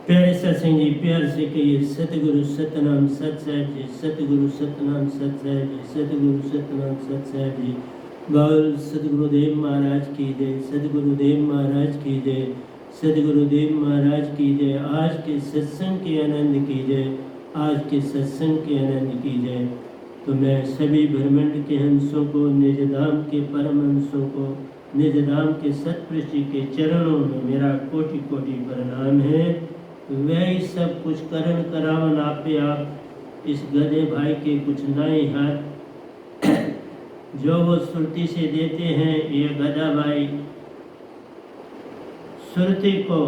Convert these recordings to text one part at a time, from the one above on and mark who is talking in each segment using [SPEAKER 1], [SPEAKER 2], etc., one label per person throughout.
[SPEAKER 1] प्यारे सत्संग जी, प्यार से कहिए सतगुरु सतनाम सत साहिब जी, सतगुरु सतनाम सत साहिब जी, सतगुरु सतनाम सत साहिब जी। बाल सतगुरुदेव महाराज की जय, सतगुरुदेव महाराज की जय, सतगुरुदेव महाराज की जय। आज के सत्संग के आनंद की जय, आज के सत्संग के आनंद की जय। तो मैं सभी ब्रह्मांड के हंसों को, निजधाम के परम हंसों को, निजधाम के सतपुरुष जी के चरणों में मेरा कोटि कोटि प्रणाम है। वही सब कुछ करण करावन आपे आप इस गधे भाई के कुछ नए हाथ जो वो सुरती से देते हैं। ये गधा भाई सुरती को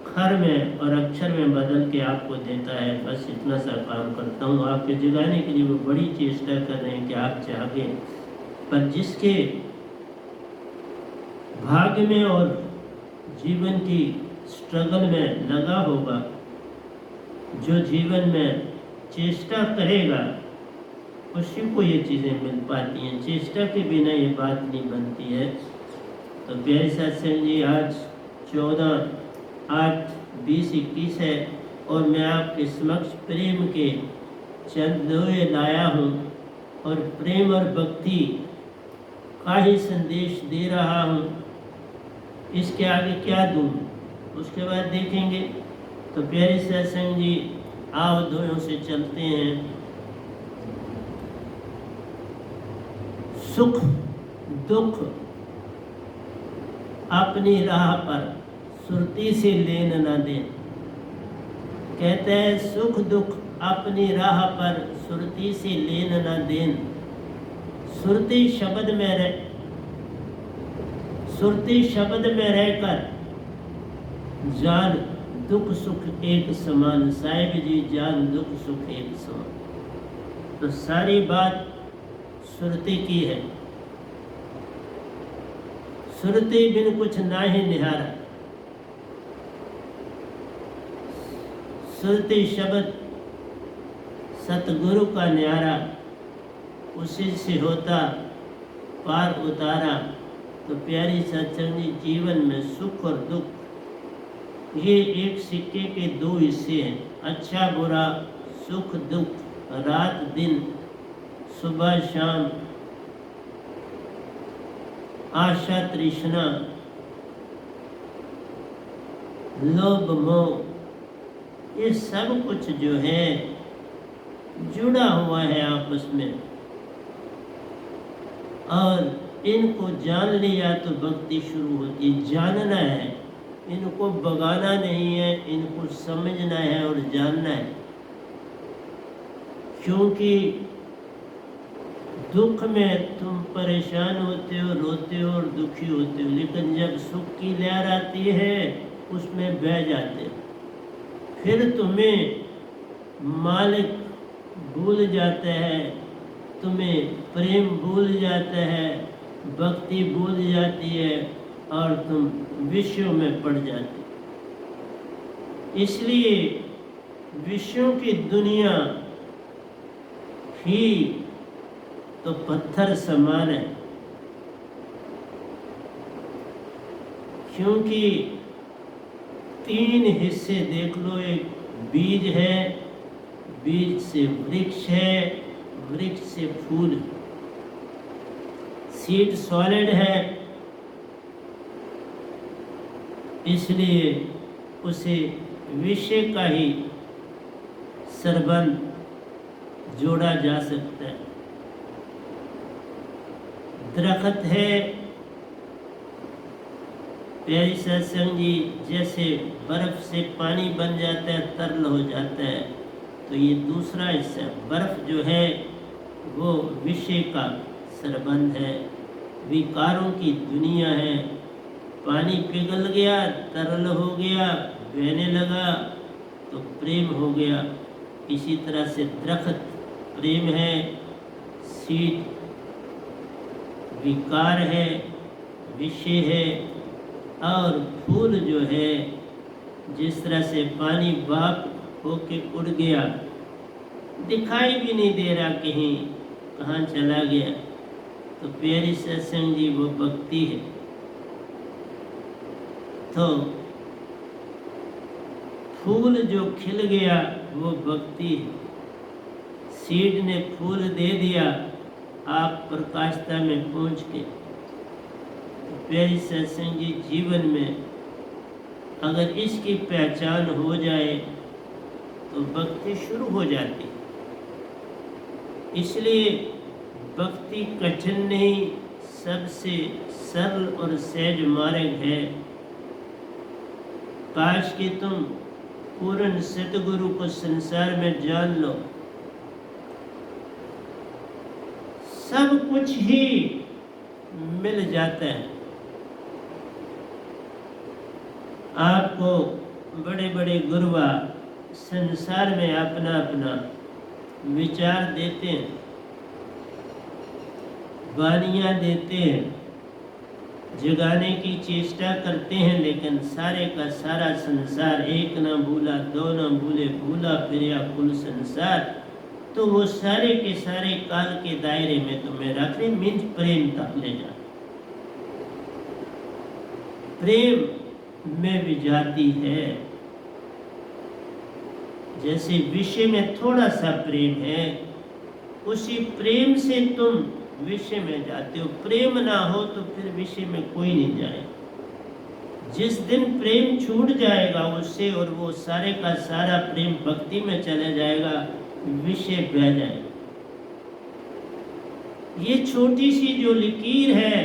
[SPEAKER 1] खर में और अक्षर में बदल के आपको देता है। बस इतना सा काम करता हूँ। आपके जगाने के लिए वो बड़ी चेष्टा कर रहे हैं कि आप जागे, पर जिसके भाग्य में और जीवन की स्ट्रगल में लगा होगा, जो जीवन में चेष्टा करेगा, उसी को ये चीज़ें मिल पाती हैं। चेष्टा के बिना ये बात नहीं बनती है। तो प्यारे सत्संग जी, आज 14/8/2021 है और मैं आपके समक्ष प्रेम के चंद दोहे लाया हूँ और प्रेम और भक्ति का ही संदेश दे रहा हूँ। इसके आगे क्या दूँ उसके बाद देखेंगे। तो प्यारे सत्संग जी, आओ दोनों से चलते हैं। सुख दुख अपनी राह पर सुरती से लेन न दें। कहते हैं सुख दुख अपनी राह पर सुरती से लेन न दें। सुरती शब्द में रहकर जान दुख सुख एक समान। साहिब जी, जान दुख सुख एक समान। तो सारी बात सुरती की है। सुरती बिन कुछ नाहि निहारा। सुरती शब्द सतगुरु का न्यारा, उसी से होता पार उतारा। तो प्यारी सत्संग जी, जीवन में सुख और दुख ये एक सिक्के के दो हिस्से हैं। अच्छा बुरा, सुख दुख, रात दिन, सुबह शाम, आशा तृष्णा, लोभ मोह, ये सब कुछ जो है जुड़ा हुआ है आपस में। और इनको जान लिया तो भक्ति शुरू होती है। जानना है, इनको भगाना नहीं है, इनको समझना है और जानना है। क्योंकि दुख में तुम परेशान होते हो, रोते हो और दुखी होते हो, लेकिन जब सुख की लहर आती है उसमें बह जाते हो। फिर तुम्हें मालिक भूल जाता है, तुम्हें प्रेम भूल जाता है, भक्ति भूल जाती है और तुम विषयों में पड़ जाते। इसलिए विषयों की दुनिया ही तो पत्थर समान है। क्योंकि 3 हिस्से देख लो। एक बीज है, बीज से वृक्ष है, वृक्ष से फूल। सीड सॉलिड है, इसलिए उसे विषय का ही संबंध जोड़ा जा सकता है। दरख्त है, प्यारी सत्संग जी, जैसे बर्फ से पानी बन जाता है, तरल हो जाता है, तो ये दूसरा हिस्सा बर्फ जो है वो विषय का संबंध है, विकारों की दुनिया है। पानी पिघल गया, तरल हो गया, बहने लगा तो प्रेम हो गया। इसी तरह से दरख्त प्रेम है, सीड विकार है, विषय है, और फूल जो है जिस तरह से पानी भाप होके उड़ गया, दिखाई भी नहीं दे रहा कहीं कहाँ चला गया। तो प्यारी सत्संग जी, वो भक्ति है। तो फूल जो खिल गया वो भक्ति है। सीड ने फूल दे दिया आप प्रकाशता में पहुंच के। प्यारी सत्संग जी, जीवन में अगर इसकी पहचान हो जाए तो भक्ति शुरू हो जाती है। इसलिए भक्ति कठिन नहीं, सबसे सरल और सहज मार्ग है। काश कि तुम पूर्ण सतगुरु को संसार में जान लो। सब कुछ ही मिल जाता है। आपको बड़े बड़े गुरुआ संसार में अपना अपना विचार देते हैं, वानियाँ देते हैं, जगाने की चेष्टा करते हैं, लेकिन सारे का सारा संसार, एक ना भूला दो ना भूले, भूला फिर कुल संसार, तो वो सारे के सारे काल के दायरे में तुम्हें रखने मीन्स प्रेम तक ले जा। प्रेम में भी जाती है। जैसे विषय में थोड़ा सा प्रेम है, उसी प्रेम से तुम विषय में जाते हो। प्रेम ना हो तो फिर विषय में कोई नहीं जाए। जिस दिन प्रेम छूट जाएगा उससे और वो सारे का सारा प्रेम भक्ति में चला जाएगा, विषय बह जाएगा। ये छोटी सी जो लकीर है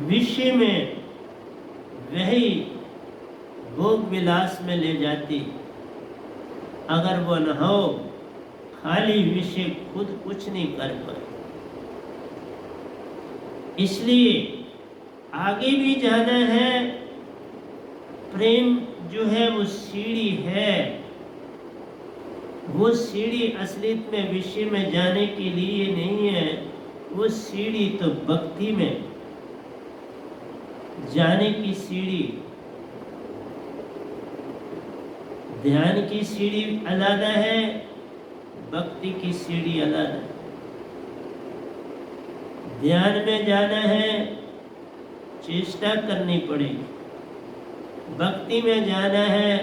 [SPEAKER 1] विषय में, वही भोग विलास में ले जाती। अगर वो न हो, खाली विषय खुद कुछ नहीं कर पाए। इसलिए आगे भी जाना है। प्रेम जो है वो सीढ़ी है। वो सीढ़ी असलियत में विषय में जाने के लिए नहीं है। वो सीढ़ी तो भक्ति में जाने की सीढ़ी। ध्यान की सीढ़ी अलग है, भक्ति की सीढ़ी अलग है। ध्यान में जाना है, चेष्टा करनी पड़ेगी। भक्ति में जाना है,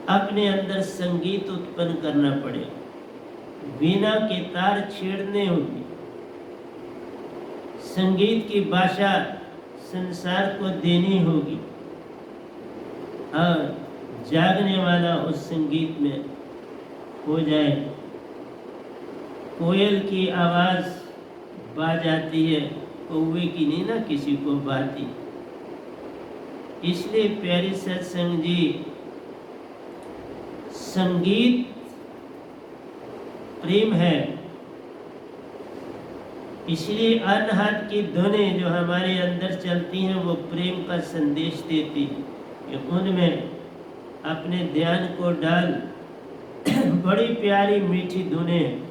[SPEAKER 1] अपने अंदर संगीत उत्पन्न करना पड़ेगा। वीणा के तार छेड़ने होंगे। संगीत की भाषा संसार को देनी होगी और जागने वाला उस संगीत में हो जाए। कोयल की आवाज बाज जाती है, कौवे की नहीं ना किसी को बाती। इसलिए प्यारी सत्संग जी, संगीत प्रेम है। इसलिए अनहद की धुनें जो हमारे अंदर चलती हैं वो प्रेम का संदेश देती है। उनमें अपने ध्यान को डाल। बड़ी प्यारी मीठी धुनें,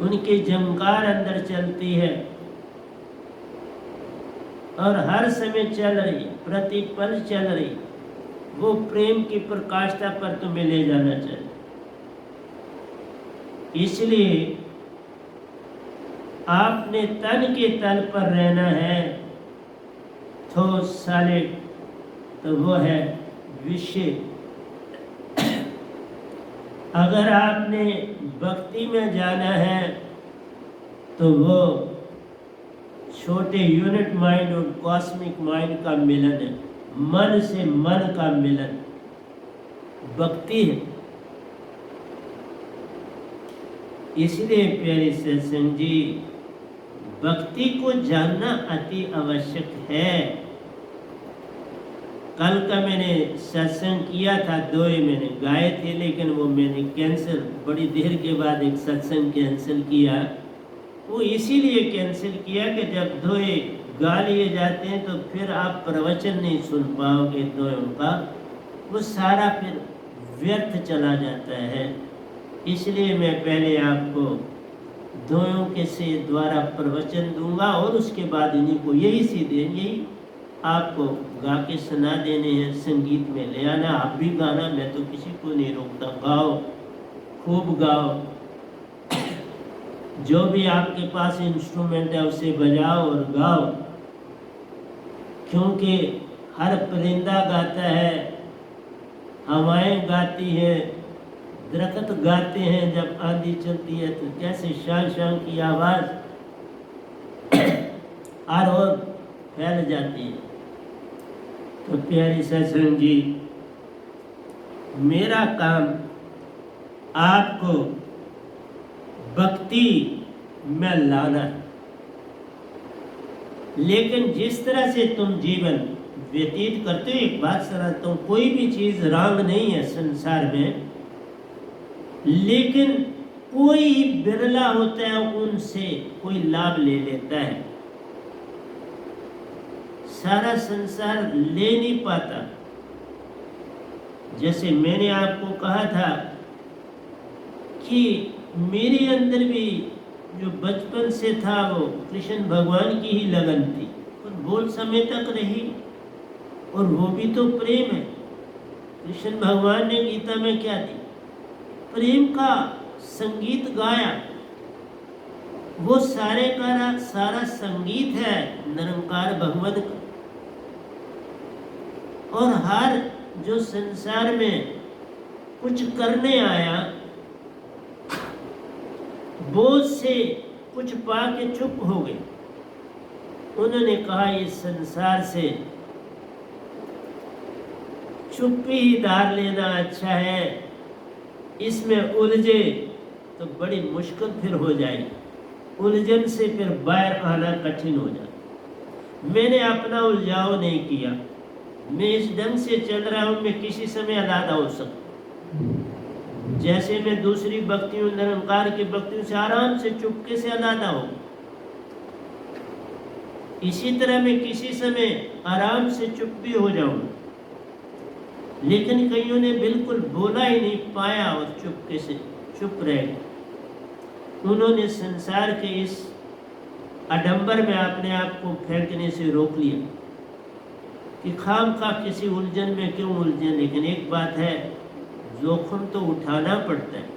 [SPEAKER 1] उनकी झंकार अंदर चलती है और हर समय चल रही, प्रतिपल चल रही। वो प्रेम की प्रकाशता पर तुम्हें ले जाना चाहिए। इसलिए आपने तन के तल पर रहना है। तो साले तो वो है विषय। अगर आपने भक्ति में जाना है तो वो छोटे यूनिट माइंड और कॉस्मिक माइंड का मिलन है। मन से मन का मिलन भक्ति है। इसलिए प्यारे सत्संग जी, भक्ति को जानना अति आवश्यक है। कल का मैंने सत्संग किया था, 2 मैंने गाए थे, लेकिन वो मैंने कैंसिल, बड़ी देर के बाद एक सत्संग कैंसिल किया। वो इसीलिए कैंसिल किया कि जब 2 गा लिए जाते हैं तो फिर आप प्रवचन नहीं सुन पाओगे। 2 का वो सारा फिर व्यर्थ चला जाता है। इसलिए मैं पहले आपको 2 के से द्वारा प्रवचन दूंगा और उसके बाद इन्हीं को यही सीधे यही आपको गा के सुना देने हैं। संगीत में ले आना, आप भी गाना, मैं तो किसी को नहीं रोकता। गाओ, खूब गाओ। जो भी आपके पास इंस्ट्रूमेंट है उसे बजाओ और गाओ, क्योंकि हर परिंदा गाता है, हवाएं गाती हैं, दरख्त गाते हैं। जब आंधी चलती है तो कैसे शां शां की आवाज़ और फैल जाती है। तो प्यारी सत्संग जी, मेरा काम आपको भक्ति में लाना है, लेकिन जिस तरह से तुम जीवन व्यतीत करते हो, एक बात सुनाता हूँ, कोई भी चीज़ रंग नहीं है संसार में, लेकिन कोई बिरला होता है उनसे कोई लाभ ले लेता है। सारा संसार ले नहीं पाता। जैसे मैंने आपको कहा था कि मेरे अंदर भी जो बचपन से था वो कृष्ण भगवान की ही लगन थी और बहुत समय तक रही, और वो भी तो प्रेम है। कृष्ण भगवान ने गीता में क्या दी? प्रेम का संगीत गाया। वो सारा संगीत है निरंकार भगवान का। और हर जो संसार में कुछ करने आया, बहुत से कुछ पाके चुप हो गए। उन्होंने कहा इस संसार से चुप्पी ही धार लेना अच्छा है, इसमें उलझे तो बड़ी मुश्किल फिर हो जाएगी, उलझन से फिर बाहर आना कठिन हो जाए। मैंने अपना उलझाव नहीं किया, मैं इस ढंग से चल रहा हूँ, मैं किसी समय अलग हो सकता। जैसे मैं दूसरी भक्तियों, निरंकार की भक्तियों से आराम से चुपके से अलग हूँ, इसी तरह मैं किसी समय आराम से चुप भी हो जाऊँ। लेकिन कईयों ने बिल्कुल बोला ही नहीं पाया और चुपके से चुप रहे। उन्होंने संसार के इस आडंबर में अपने आप को फेंकने से रोक लिया कि खाम खा किसी उलझन में क्यों उलझे। लेकिन एक बात है, जोखिम तो उठाना पड़ता है,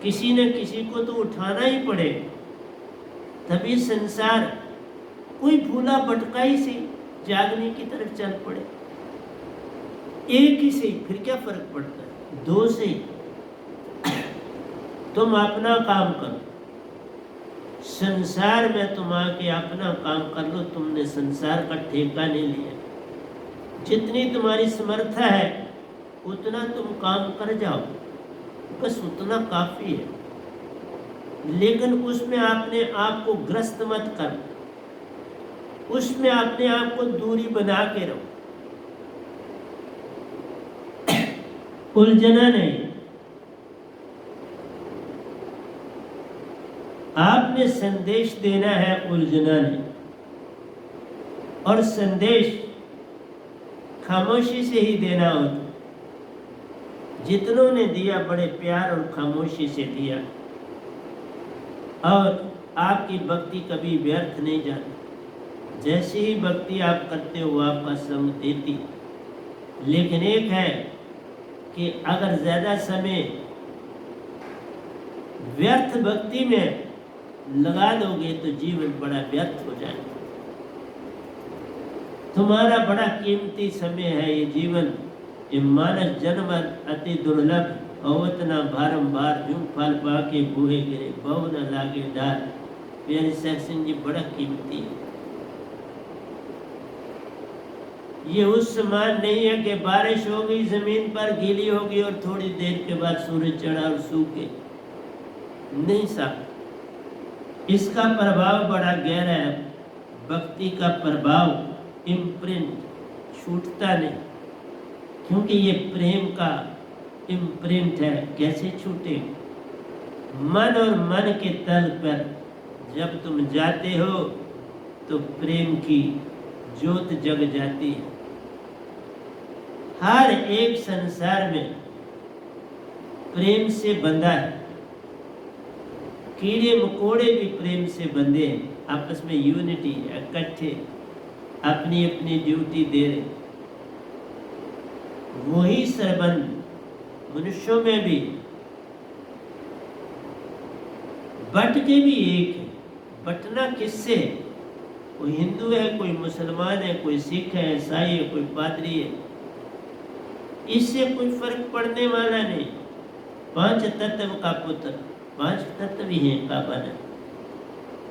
[SPEAKER 1] किसी न किसी को तो उठाना ही पड़े, तभी संसार कोई भूला भटका ही से जागने की तरफ चल पड़े। एक ही से फिर क्या फर्क पड़ता है, दो से तुम अपना काम करो, संसार में तुम आके अपना काम कर लो। तुमने संसार का ठेका नहीं लिया, जितनी तुम्हारी समर्था है उतना तुम काम कर जाओ, बस उतना काफी है। लेकिन उसमें अपने आप को ग्रस्त मत कर, उसमें अपने आप को दूरी बना के रहो, उलझना नहीं। आपने संदेश देना है, उलझना नहीं। और संदेश खामोशी से ही देना होता। जितनों ने दिया बड़े प्यार और खामोशी से दिया, और आपकी भक्ति कभी व्यर्थ नहीं जाती। जैसी ही भक्ति आप करते हो आपका संग देती। लेकिन एक है कि अगर ज़्यादा समय व्यर्थ भक्ति में लगा दोगे तो जीवन बड़ा व्यर्थ हो जाएगा। तुम्हारा बड़ा कीमती समय है ये जीवन, ये मानस जन्म अति दुर्लभ, अवत न बारंबार, यूं फल पाके बूहे गिरे, बहु न लागे डार। प्यारे सत्संग जी, बड़ा कीमती है। ये उस समान नहीं है कि बारिश हो गई, जमीन पर गीली होगी और थोड़ी देर के बाद सूरज चढ़ा और सूखे। नहीं साहब, इसका प्रभाव बड़ा गहरा है। भक्ति का प्रभाव इम्प्रिंट छूटता नहीं, क्योंकि ये प्रेम का इम्प्रिंट है। कैसे छूटे? मन और मन के तल पर जब तुम जाते हो तो प्रेम की ज्योत जग जाती है। हर एक संसार में प्रेम से बंधा है। कीड़े मकोड़े भी प्रेम से बंधे हैं, आपस में यूनिटी है, इकट्ठे अपनी अपनी ड्यूटी दे रहे। वही संबंध मनुष्यों में भी बट के भी एक है। बटना किससे? कोई हिंदू है, कोई मुसलमान है, कोई सिख है, ईसाई है, कोई पादरी है, इससे कोई फर्क पड़ने वाला नहीं। 5 तत्व का पुत्र, 5 तत्व ही हैं काबा ने।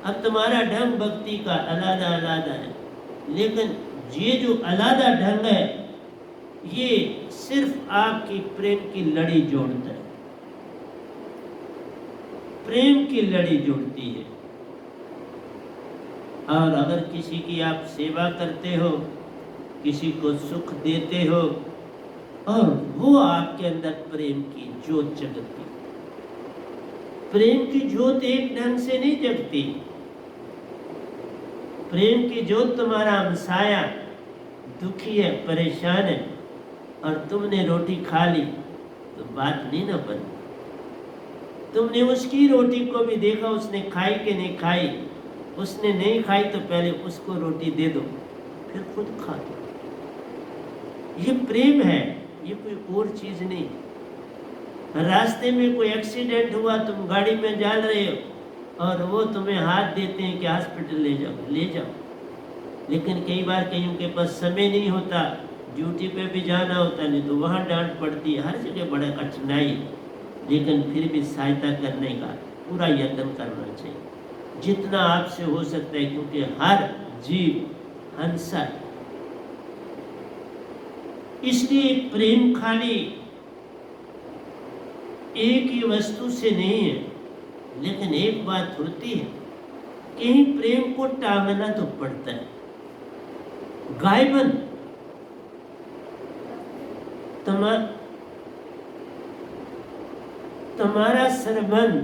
[SPEAKER 1] अब तुम्हारा ढंग भक्ति का अलग अलग है, लेकिन ये जो अलग ढंग है ये सिर्फ आपकी प्रेम की लड़ी जोड़ता है, प्रेम की लड़ी जोड़ती है। और अगर किसी की आप सेवा करते हो, किसी को सुख देते हो, और वो आपके अंदर प्रेम की ज्योत जगती। प्रेम की ज्योत एक ढंग से नहीं जगती। प्रेम की ज्योत तुम्हारा हमसाया दुखी है, परेशान है, और तुमने रोटी खा ली तो बात नहीं ना बनी। तुमने उसकी रोटी को भी देखा, उसने खाई कि नहीं खाई। उसने नहीं खाई तो पहले उसको रोटी दे दो, फिर खुद खा दो। ये प्रेम है, ये कोई और चीज नहीं। रास्ते में कोई एक्सीडेंट हुआ, तुम गाड़ी में जा रहे हो और वो तुम्हें हाथ देते हैं कि हॉस्पिटल ले जाओ, ले जाओ। लेकिन कई बार कईयों के पास समय नहीं होता, ड्यूटी पे भी जाना होता, नहीं तो वहाँ डांट पड़ती है, हर जगह बड़ा कठिनाई। लेकिन फिर भी सहायता करने का पूरा यत्न करना चाहिए जितना आपसे हो सकता है, क्योंकि हर जीव हंसा है। इसलिए प्रेम खाली एक ही वस्तु से नहीं है, लेकिन एक बात होती है, कहीं प्रेम को टांगना तो पड़ता है। गायबन तुम्हारा संबंध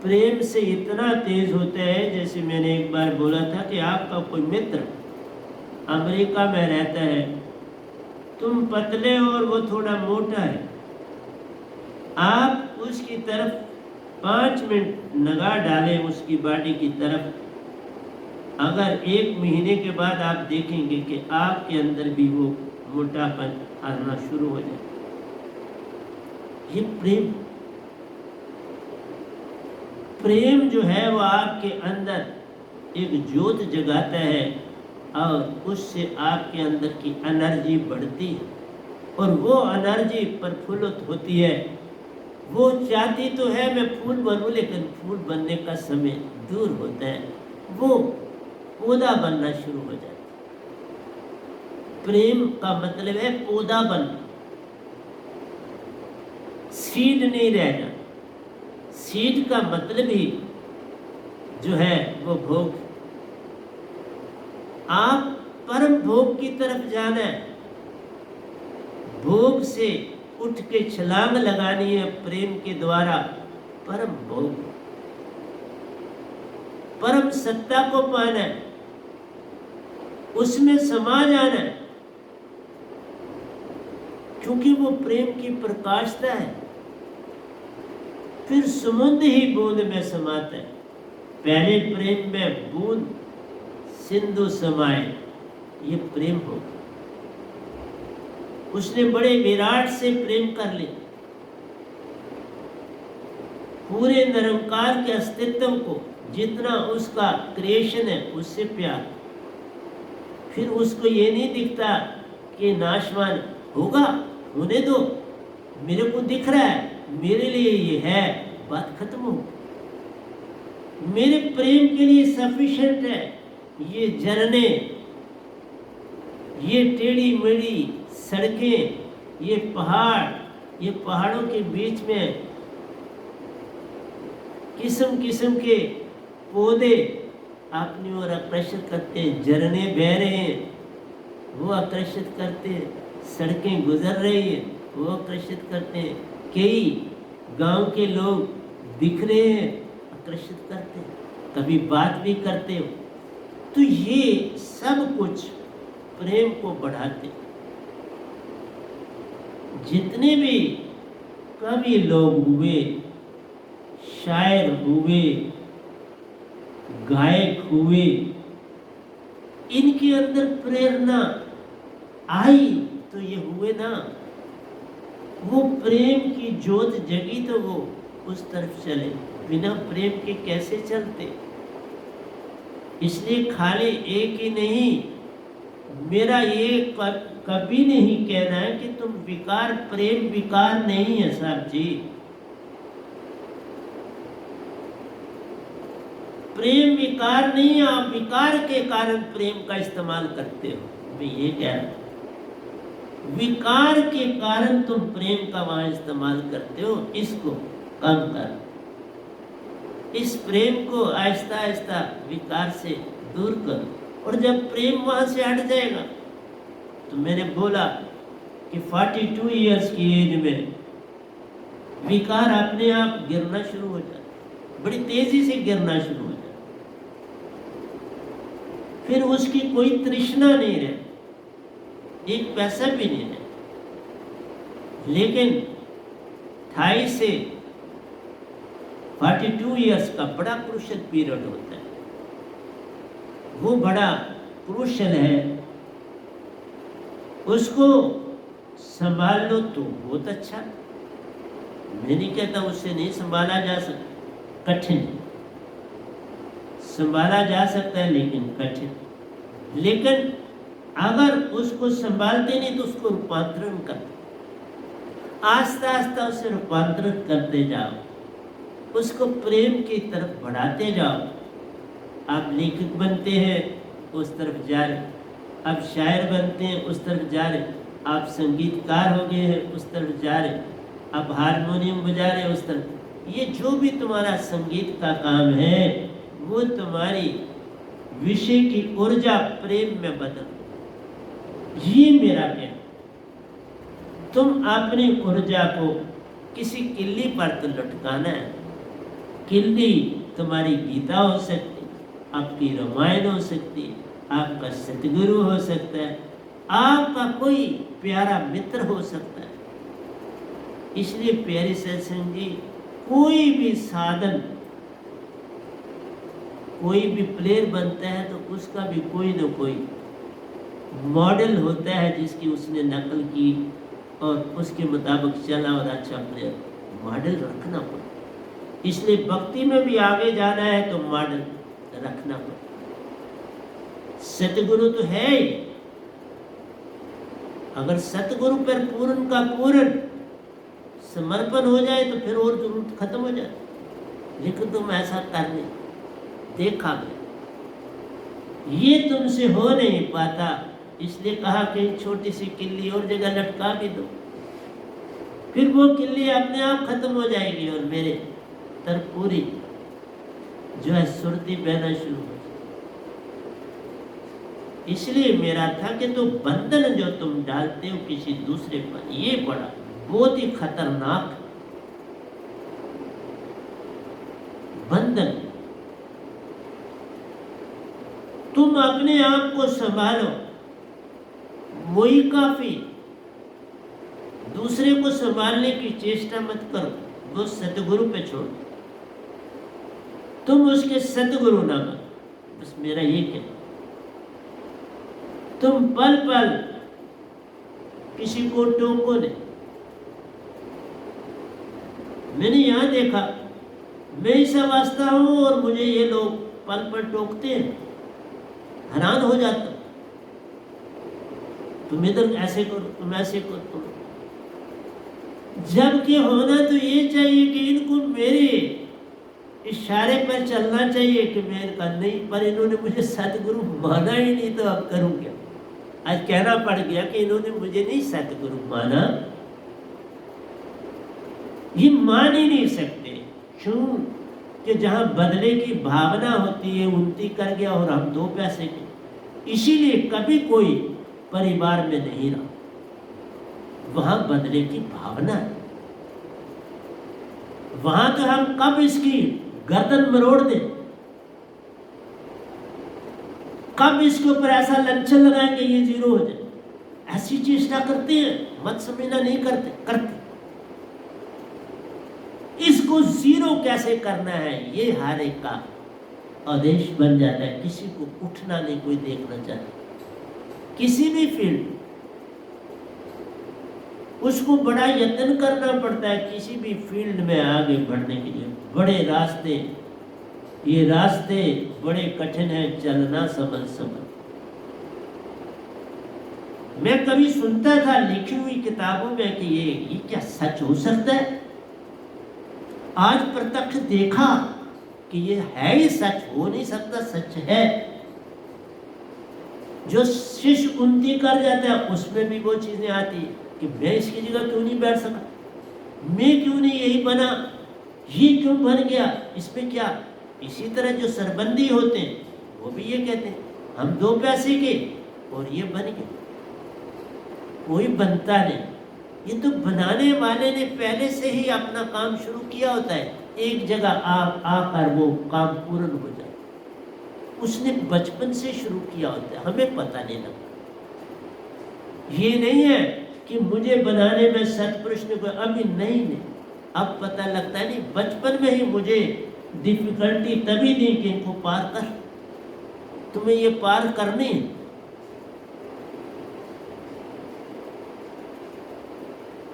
[SPEAKER 1] प्रेम से इतना तेज होता है, जैसे मैंने एक बार बोला था कि आपका कोई मित्र अमेरिका में रहता है, तुम पतले और वो थोड़ा मोटा है, आप उसकी तरफ 5 मिनट निगाह डालें उसकी बॉडी की तरफ, अगर 1 महीने के बाद आप देखेंगे कि आपके अंदर भी वो मोटापन आना शुरू हो जाए। ये प्रेम जो है वो आपके अंदर एक ज्योत जगाता है और उससे आपके अंदर की एनर्जी बढ़ती है और वो एनर्जी प्रफुल्लित होती है। वो चाहती तो है मैं फूल बनूं, लेकिन फूल बनने का समय दूर होता है, वो पौधा बनना शुरू हो जाता है। प्रेम का मतलब है पौधा बनना, सीड नहीं रहना। सीड का मतलब ही जो है वो भोग। आप परम भोग की तरफ जाना है, भोग से उठ के छलांग लगानी है प्रेम के द्वारा। परम भोग, परम सत्ता को पाना है, उसमें समा जाना है, क्योंकि वो प्रेम की प्रकाशता है। फिर समुद्र ही बूंद में समाता है। पहले प्रेम में बूंद सिंधु समाए, ये प्रेम हो। उसने बड़े विराट से प्रेम कर लिया, पूरे निरंकार के अस्तित्व को, जितना उसका क्रिएशन है उससे प्यार। फिर उसको ये नहीं दिखता कि नाशवान होगा, होने दो, मेरे को दिख रहा है, मेरे लिए ये है, बात खत्म हो। मेरे प्रेम के लिए सफिशिएंट है ये झरने, ये टेढ़ी मेढ़ी सड़कें, ये पहाड़, ये पहाड़ों के बीच में किस्म किस्म के पौधे अपनी ओर आकर्षित करते हैं, झरने बह रहे हैं वो आकर्षित करते हैं, सड़कें गुजर रही है वो आकर्षित करते हैं, कई गांव के लोग दिख रहे हैं आकर्षित करते हैं, कभी बात भी करते हो। तो ये सब कुछ प्रेम को बढ़ाते। जितने भी कवि लोग हुए, शायर हुए, गायक हुए, इनके अंदर प्रेरणा आई तो ये हुए ना, वो प्रेम की ज्योत जगी तो वो उस तरफ चले। बिना प्रेम के कैसे चलते? इसलिए खाली एक ही नहीं, मेरा ये कभी नहीं कहना है कि तुम विकार, प्रेम विकार नहीं है साहब जी। प्रेम विकार नहीं है, आप विकार के कारण प्रेम का इस्तेमाल करते हो। मैं ये कह रहा हूं, विकार के कारण तुम प्रेम का वहां इस्तेमाल करते हो। इसको कम कर, इस प्रेम को आहिस्ता आहिस्ता विकार से दूर करो, और जब प्रेम वहां से हट जाएगा, तो मैंने बोला कि 42 इयर्स की एज में विकार अपने आप गिरना शुरू हो जाता, बड़ी तेजी से गिरना शुरू हो जाता, फिर उसकी कोई तृष्णा नहीं रहे, एक पैसा भी नहीं रहे। लेकिन 28 से 42 इयर्स का बड़ा क्रूशियल पीरियड होता है, वो बड़ा क्रूशियल है, उसको संभाल लो तो बहुत अच्छा। मैं नहीं कहता उससे नहीं संभाला जा सकता, कठिन संभाला जा सकता है लेकिन कठिन। लेकिन अगर उसको संभालते नहीं तो उसको रूपांतरण करते, आस्ता आस्ता उसे रूपांतरित करते जाओ, उसको प्रेम की तरफ बढ़ाते जाओ। आप लेखक बनते हैं उस तरफ जा रहे, आप शायर बनते हैं उस तरफ जा रहे, आप संगीतकार हो गए हैं उस तरफ जा रहे, आप हारमोनियम बजा रहे उस तरफ। ये जो भी तुम्हारा संगीत का काम है वो तुम्हारी विषय की ऊर्जा प्रेम में बदल। ये मेरा कहना, तुम अपनी ऊर्जा को किसी किल्ली पर तो लटकाना है। किल्ली तुम्हारी गीता हो सकती, आपकी रामायण हो सकती है, आपका सतगुरु हो सकता है, आपका कोई प्यारा मित्र हो सकता है। इसलिए प्यारे सत्संग जी, कोई भी साधन, कोई भी प्लेयर बनता है तो उसका भी कोई न कोई मॉडल होता है जिसकी उसने नकल की और उसके मुताबिक चला और अच्छा प्लेयर मॉडल रखना पड़ता। इसलिए भक्ति में भी आगे जाना है तो मॉडल रखना पड़ता। सतगुरु तो है ही, अगर सतगुरु पर पूर्ण का पूर्ण समर्पण हो जाए तो फिर और जरूरत खत्म हो जाए। लेकिन तुम ऐसा कर नहीं, देखा गया ये तुमसे हो नहीं पाता, इसलिए कहा कि छोटी सी किल्ली और जगह लटका भी दो, फिर वो किल्ली अपने आप खत्म हो जाएगी और मेरे तरफ पूरी जो है सुरती बहना शुरू हो जाए। इसलिए मेरा था कि तो बंधन जो तुम डालते हो किसी दूसरे पर, ये बड़ा बहुत ही खतरनाक बंधन। तुम अपने आप को संभालो, वही काफी। दूसरे को संभालने की चेष्टा मत करो, वो सतगुरु पे छोड़ो, तुम उसके सतगुरु ना बनो। बस मेरा ये कहना, तुम पल पल किसी को टोको नहीं। मैंने यहां देखा, मैं ही सब वास्ता हूं और मुझे ये लोग पल पल टोकते हैं, हैरान हो जाता, तुम इधर ऐसे करो, तुम ऐसे करो, तुम। जबकि होना तो ये चाहिए कि इनको मेरे इशारे पर चलना चाहिए कि मैं इनका नहीं, पर इन्होंने मुझे सतगुरु माना ही नहीं, तो अब करूं क्या। आज कहना पड़ गया कि इन्होंने मुझे नहीं सतगुरु माना, ये मान ही नहीं सकते। क्यों कि जहां बदले की भावना होती है उन्नति कर गया और हम 2 पैसे के, इसीलिए कभी कोई परिवार में नहीं रहा, वहां बदले की भावना है। वहां तो हम कब इसकी गर्दन मरोड़ दें, कब इसके ऊपर ऐसा लंचन लगाएंगे ये जीरो हो जाए, ऐसी चेष्टा करते हैं, मत समझना नहीं करते। इसको जीरो कैसे करना है ये हर एक का आदेश बन जाता है। किसी को उठना नहीं कोई देखना चाहता, किसी भी फील्ड उसको बड़ा यत्न करना पड़ता है। किसी भी फील्ड में आगे बढ़ने के लिए बड़े रास्ते ये रास्ते बड़े कठिन हैं, चलना संभल संभल। मैं कभी सुनता था लिखी हुई किताबों में कि ये क्या सच हो सकता है। आज प्रत्यक्ष देखा कि ये है ही सच, हो नहीं सकता, सच है। जो शिष्य उन्नति कर जाता है उसमें भी वो चीजें आती है कि मैं इसकी जगह क्यों नहीं बैठ सका, मैं क्यों नहीं यही बना, ये क्यों बन गया, इसमें क्या। इसी तरह जो सरबंदी होते हैं वो भी ये कहते हैं हम 2 पैसे के और ये बन गए। कोई बनता नहीं, ये तो बनाने वाले ने पहले से ही अपना काम शुरू किया होता है। एक जगह आकर वो काम पूर्ण हो जाए, उसने बचपन से शुरू किया होता है, हमें पता नहीं लगता। ये नहीं है कि मुझे बनाने में सतपुरुष ने कोई अभी नहीं, अब पता लगता है। नहीं, बचपन में ही मुझे डिफिकल्टी तभी दी कि इनको पार कर, तुम्हें ये पार करनी है।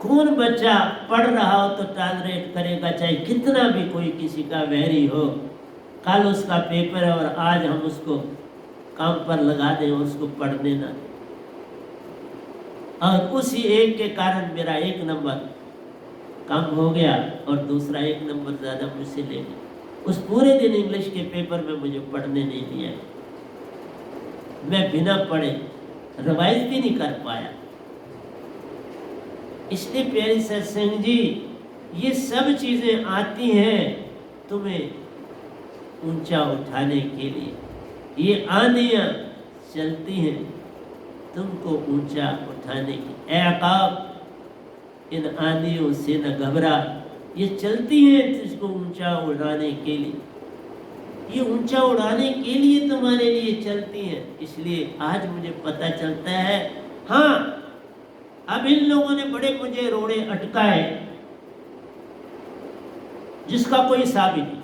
[SPEAKER 1] कौन बच्चा पढ़ रहा हो तो टॉलरेट करेगा, चाहे कितना भी कोई किसी का वैरी हो। कल उसका पेपर है और आज हम उसको काम पर लगा दें और उसको पढ़ने ना दें, और उसी एक के कारण मेरा 1 नंबर कम हो गया और दूसरा 1 नंबर ज़्यादा मुझसे ले गया। उस पूरे दिन इंग्लिश के पेपर में मुझे पढ़ने नहीं दिया, मैं बिना पढ़े रिवाइज भी नहीं कर पाया। इसलिए प्यारे सत्संग जी, ये सब चीज़ें आती हैं तुम्हें ऊंचा उठाने के लिए। ये आंधियाँ चलती हैं तुमको ऊंचा उठाने की। ऐ अकाब, इन आंधियों से न घबरा, ये चलती हैं तुझको ऊंचा उड़ाने के लिए। ये ऊंचा उड़ाने के लिए तुम्हारे लिए चलती हैं। इसलिए आज मुझे पता चलता है, हाँ अब इन लोगों ने बड़े मुझे रोड़े अटकाए जिसका कोई हिसाब ही नहीं,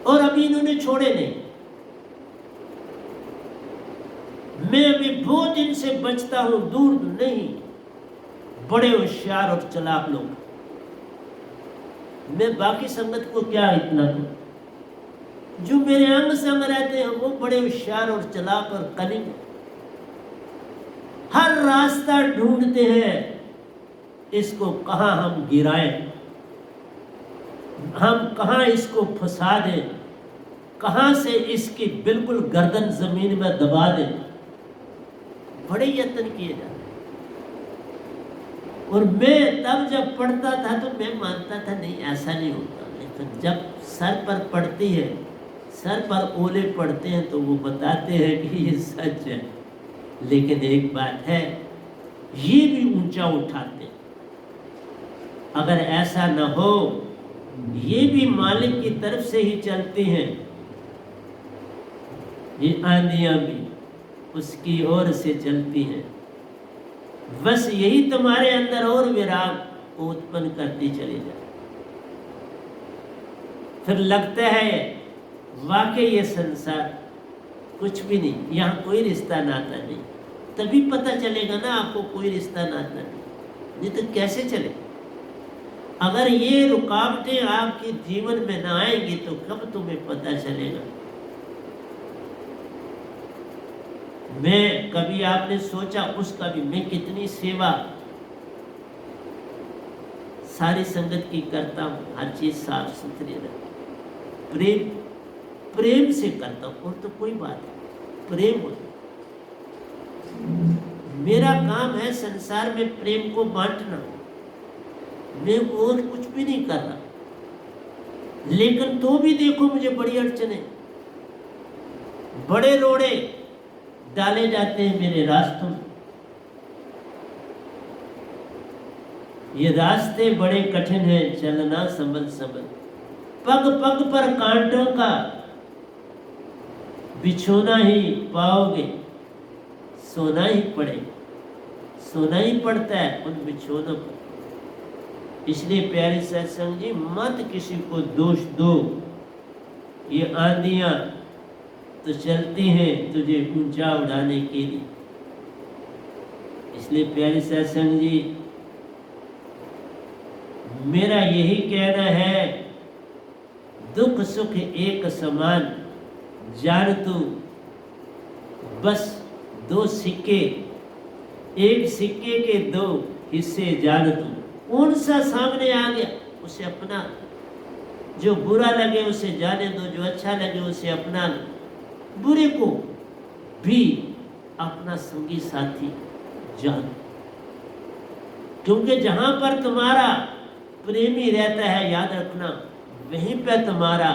[SPEAKER 1] और अभी इन्होंने छोड़े नहीं। मैं अभी बहुत दिन से बचता हूं, दूर नहीं, बड़े होशियार और चालाक लोग। मैं बाकी संगत को क्या इतना दूं, जो मेरे अंग संग रहते हैं वो बड़े होशियार और चालाक और कनिंग, हर रास्ता ढूंढते हैं इसको कहां हम गिराएं, हम कहां इसको फंसा दें, कहां से इसकी बिल्कुल गर्दन जमीन में दबा दें। बड़े यत्न किए जाते। और मैं तब जब पढ़ता था तो मैं मानता था नहीं ऐसा नहीं होता, लेकिन जब सर पर पड़ती है, सर पर ओले पड़ते हैं तो वो बताते हैं कि ये सच है। लेकिन एक बात है, ये भी ऊंचा उठाते। अगर ऐसा न हो, ये भी मालिक की तरफ से ही चलती हैं, ये आंधियां भी उसकी ओर से चलती हैं। बस यही तुम्हारे अंदर और विराग को उत्पन्न करती चली जाए। फिर लगता है वाकई ये संसार कुछ भी नहीं, यहाँ कोई रिश्ता नाता नहीं। तभी पता चलेगा ना आपको कोई रिश्ता नाता नहीं तो कैसे चले। अगर ये रुकावटें आपके जीवन में ना आएंगी तो कब तुम्हें पता चलेगा। मैं कभी आपने सोचा उसका भी मैं कितनी सेवा सारी संगत की करता हूँ, हर चीज साफ सुथरी रहे, प्रेम से करता हूँ। और तो कोई बात है, प्रेम होता। मेरा काम है संसार में प्रेम को बांटना, मैं और कुछ भी नहीं कर रहा। लेकिन तो भी देखो मुझे बड़ी अड़चने, बड़े रोड़े डाले जाते हैं मेरे रास्तों में। ये रास्ते बड़े कठिन हैं, चलना संभल संभल। पग पग पर कांटों का बिछोना ही पाओगे, सोना ही पड़ेगा, सोना ही पड़ता है उन बिछोनों पर। इसलिए प्यारे सत्संग जी, मत किसी को दोष दो। ये आंधियां तो चलती हैं तुझे ऊंचा उड़ाने के लिए। इसलिए प्यारे सत्संग जी, मेरा यही कहना है, दुख सुख एक समान जान तू, बस दो सिक्के, एक सिक्के के दो हिस्से जान तू। कौन सा सामने आ गया उसे अपना, जो बुरा लगे उसे जाने दो, जो अच्छा लगे उसे अपना लो। बुरे को भी अपना संगी साथी जान, क्योंकि जहां पर तुम्हारा प्रेमी रहता है, याद रखना, वहीं पर तुम्हारा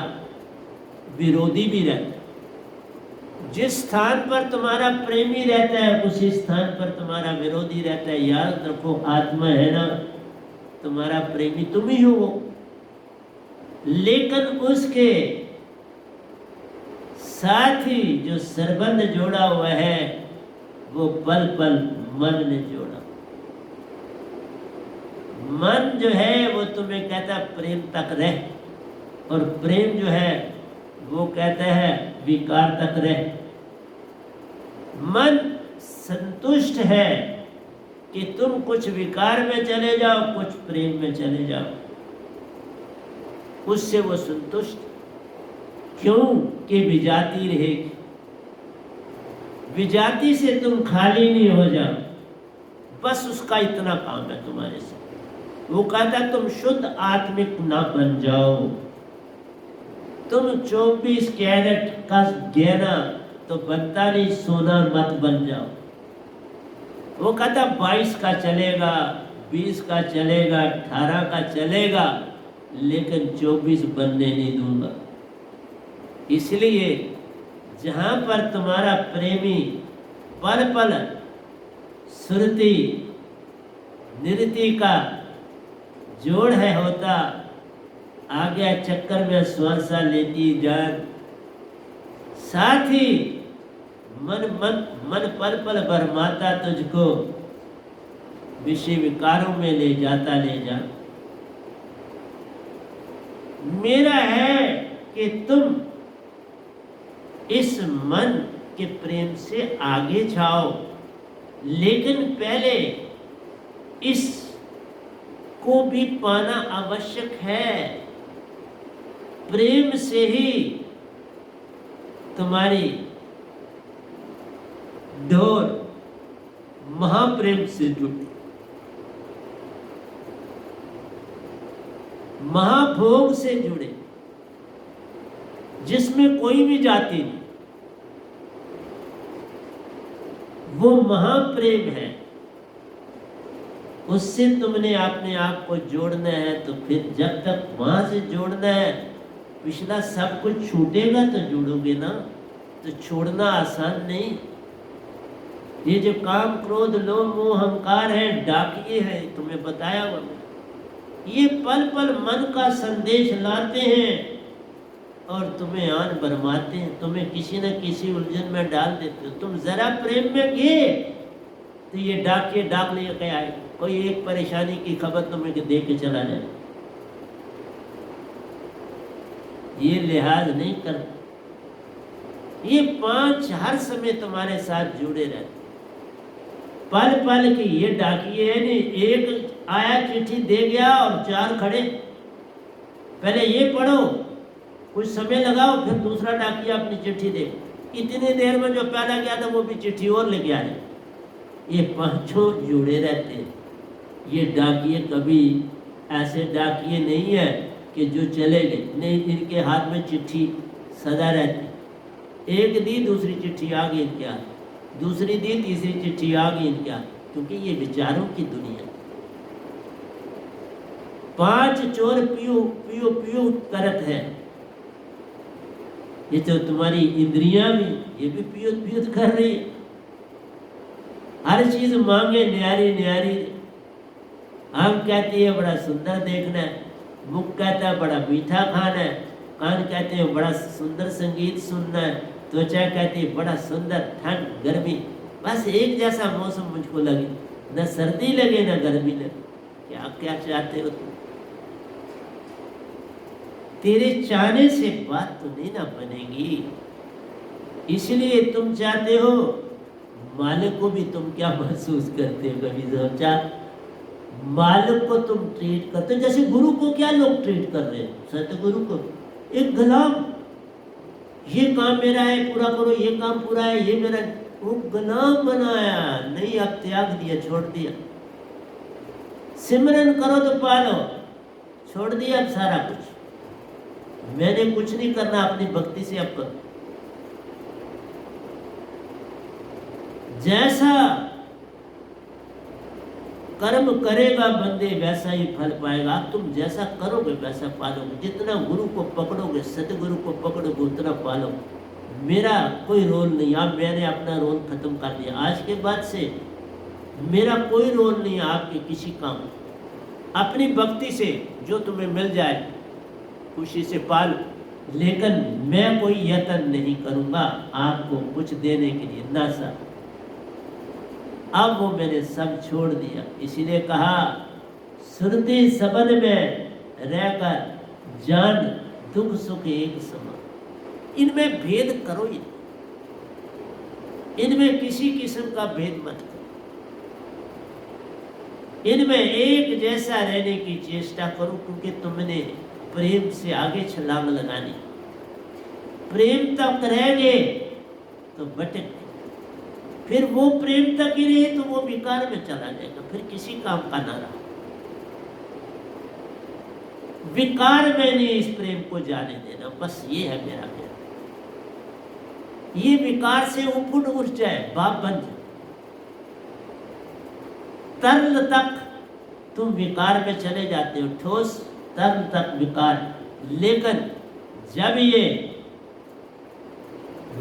[SPEAKER 1] विरोधी भी रहता है। जिस स्थान पर तुम्हारा प्रेमी रहता है उसी स्थान पर तुम्हारा विरोधी रहता है। याद रखो, आत्मा है ना, तुम्हारा प्रेमी तुम ही हो, लेकिन उसके साथ ही जो संबंध जोड़ा हुआ है वो पल पल मन ने जोड़ा। मन जो है वो तुम्हें कहता है प्रेम तक रह, और प्रेम जो है वो कहता है विकार तक रह। मन संतुष्ट है कि तुम कुछ विकार में चले जाओ, कुछ प्रेम में चले जाओ, उससे वो संतुष्ट। क्यों कि विजाती रहेगी, विजाती से तुम खाली नहीं हो जाओ, बस उसका इतना काम है तुम्हारे से। वो कहता तुम शुद्ध आत्मिक ना बन जाओ, तुम 24 कैरेट का गहना तो बनता नहीं, सोना मत बन जाओ। वो कहता 22 का चलेगा, 20 का चलेगा, 18 का चलेगा, लेकिन 24 बनने नहीं दूंगा। इसलिए जहां पर तुम्हारा प्रेमी पल पल सुरती निरति का जोड़ है होता, आ गया चक्कर में श्वासा लेती जान, साथ ही मन मन मन पल पल भरमाता तुझको, विषय विकारों में ले जाता ले जा। मेरा है कि तुम इस मन के प्रेम से आगे जाओ, लेकिन पहले इस को भी पाना आवश्यक है। प्रेम से ही तुम्हारी डोर महाप्रेम से जुड़ी, महाभोग से जुड़े, जिसमें कोई भी जाति नहीं, वो महाप्रेम है। उससे तुमने अपने आप को जोड़ना है, तो फिर जब तक वहां से जोड़ना है, पिछला सब कुछ छूटेगा तो जुड़ोगे ना, तो छोड़ना आसान नहीं। ये जो काम क्रोध लोभ मोह अहंकार है, डाकिए है, तुम्हें बताया हुआ, ये पल पल मन का संदेश लाते हैं और तुम्हें आन भरमाते हैं, तुम्हें किसी न किसी उलझन में डाल देते हो। तुम जरा प्रेम में गए तो ये डाकिए डाक ले के आए, कोई एक परेशानी की खबर तुम्हें दे के चला जाए, ये लिहाज नहीं कर। ये 5 हर समय तुम्हारे साथ जुड़े रहते, पल पल की ये डाकिए है नहीं, एक आया चिट्ठी दे गया और 4 खड़े, पहले ये पढ़ो, कुछ समय लगाओ, फिर दूसरा डाकिया अपनी चिट्ठी दे, इतनी देर में जो पहला गया था वो भी चिट्ठी और लेके आ जाए। ये 5 जुड़े रहते हैं। ये डाकिए कभी ऐसे डाकिए नहीं है कि जो चले गए, नहीं, इनके हाथ में चिट्ठी सदा रहती। एक दी दूसरी चिट्ठी आ गई इनके हाथ, दूसरी दी तीसरी चिट्ठी आ गई इनके हाथ, क्योंकि ये विचारों की दुनिया। 5 चोर पियो पियो पियो करत है, ये तो तुम्हारी इंद्रियां भी, ये भी पियो पियो कर रही है, हर चीज मांगे न्यारी न्यारी। आंख कहती है बड़ा सुंदर देखना है, मुख कहता है बड़ा मीठा खाना है, कान कहते हैं बड़ा सुंदर संगीत सुनना है, त्वचा कहती है बड़ा सुंदर ठंड गर्मी, बस एक जैसा मौसम मुझको लगे, न सर्दी लगे न गर्मी लगे। क्या क्या चाहते हो तुम? तेरे चाहने से बात तो नहीं ना बनेगी, इसलिए तुम चाहते हो। मालिक को भी तुम क्या महसूस करते हो? कभी सोचा? मालिक को तुम ट्रीट करते हो जैसे गुरु को क्या लोग ट्रीट कर रहे हैं, सतगुरु को। एक गुलाम, ये काम मेरा है पूरा करो, ये काम पूरा है, ये मेरा, वो गुलाम बनाया नहीं, अब त्याग दिया, छोड़ दिया। सिमरन करो तो पालो, छोड़ दिया अब सारा कुछ, मैंने कुछ नहीं करना, अपनी भक्ति से अब करो। जैसा कर्म करेगा बंदे वैसा ही फल पाएगा। आप तुम जैसा करोगे वैसा पालोगे। जितना गुरु को पकड़ोगे, सतगुरु को पकड़ोगे, उतना पालोगे। मेरा कोई रोल नहीं, अब मैंने अपना रोल खत्म कर दिया। आज के बाद से मेरा कोई रोल नहीं है आपके किसी काम। अपनी भक्ति से जो तुम्हें मिल जाए खुशी से पालो, लेकिन मैं कोई यत्न नहीं करूँगा आपको कुछ देने के लिए, ना सर। अब वो मैंने सब छोड़ दिया। इसीलिए कहा सुरति सबन में रहकर जान दुख सुख एक समान। इनमें भेद करो ही, इनमें किसी किस्म का भेद मत करो, इनमें एक जैसा रहने की चेष्टा करो, क्योंकि तुमने प्रेम से आगे छलांग लगानी। प्रेम तक रहेंगे तो भटक, फिर वो प्रेम तक ही रहे तो वो विकार में चला जाएगा, फिर किसी काम का ना रहा। विकार में नहीं इस प्रेम को जाने देना, बस ये है मेरा प्यार। ये विकार से उपट उठ जाए, बाप बन जाए। तरल तक तुम विकार में चले जाते हो, ठोस तरल तक विकार, लेकिन जब ये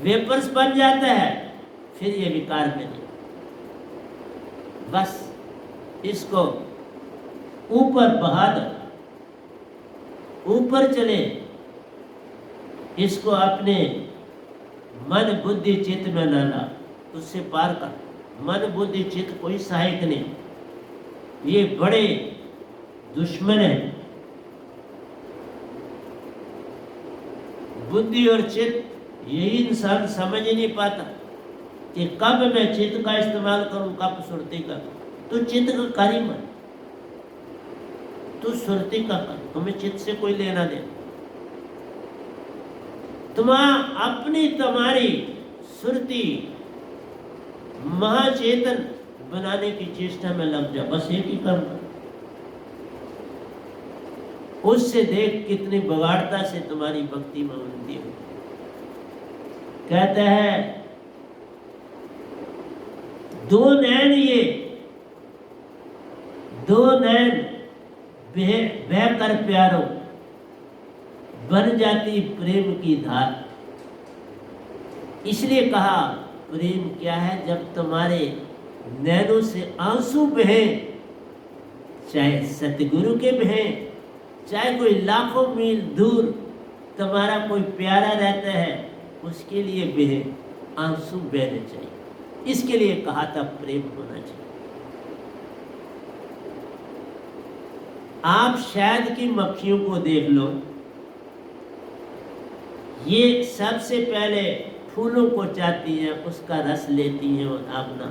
[SPEAKER 1] वेपर्स बन जाता है फिर ये विकार में नहीं। बस इसको ऊपर बहा दो, ऊपर चले, इसको अपने मन बुद्धि चित्त में न ला, उससे पार कर। मन बुद्धि चित्त कोई सहायक नहीं, ये बड़े दुश्मन है। बुद्धि और चित्त यही इंसान समझ ही नहीं पाता कि कब मैं चित्त का इस्तेमाल करूं, कब सुरती का। तो चित्त का कार्य मत, तू सुरती का कर, तुम्हें चित्त से कोई लेना देना। तुम्हारी सुरती महाचेतन बनाने की चेष्टा में लग जा, बस एक ही काम कर। उससे देख कितनी बगाड़ता से तुम्हारी भक्ति में उन्नति हो। कहता है दो नैन, ये दो नैन बह कर प्यारो, बन जाती प्रेम की धार। इसलिए कहा प्रेम क्या है, जब तुम्हारे नैनों से आंसू बहे, चाहे सतगुरु के बहे, चाहे कोई लाखों मील दूर तुम्हारा कोई प्यारा रहता है, उसके लिए बहे, आंसू बहने चाहिए। इसके लिए कहा था प्रेम होना चाहिए। आप शायद की मक्खियों को देख लो, ये सबसे पहले फूलों को चाहती हैं, उसका रस लेती हैं और अपना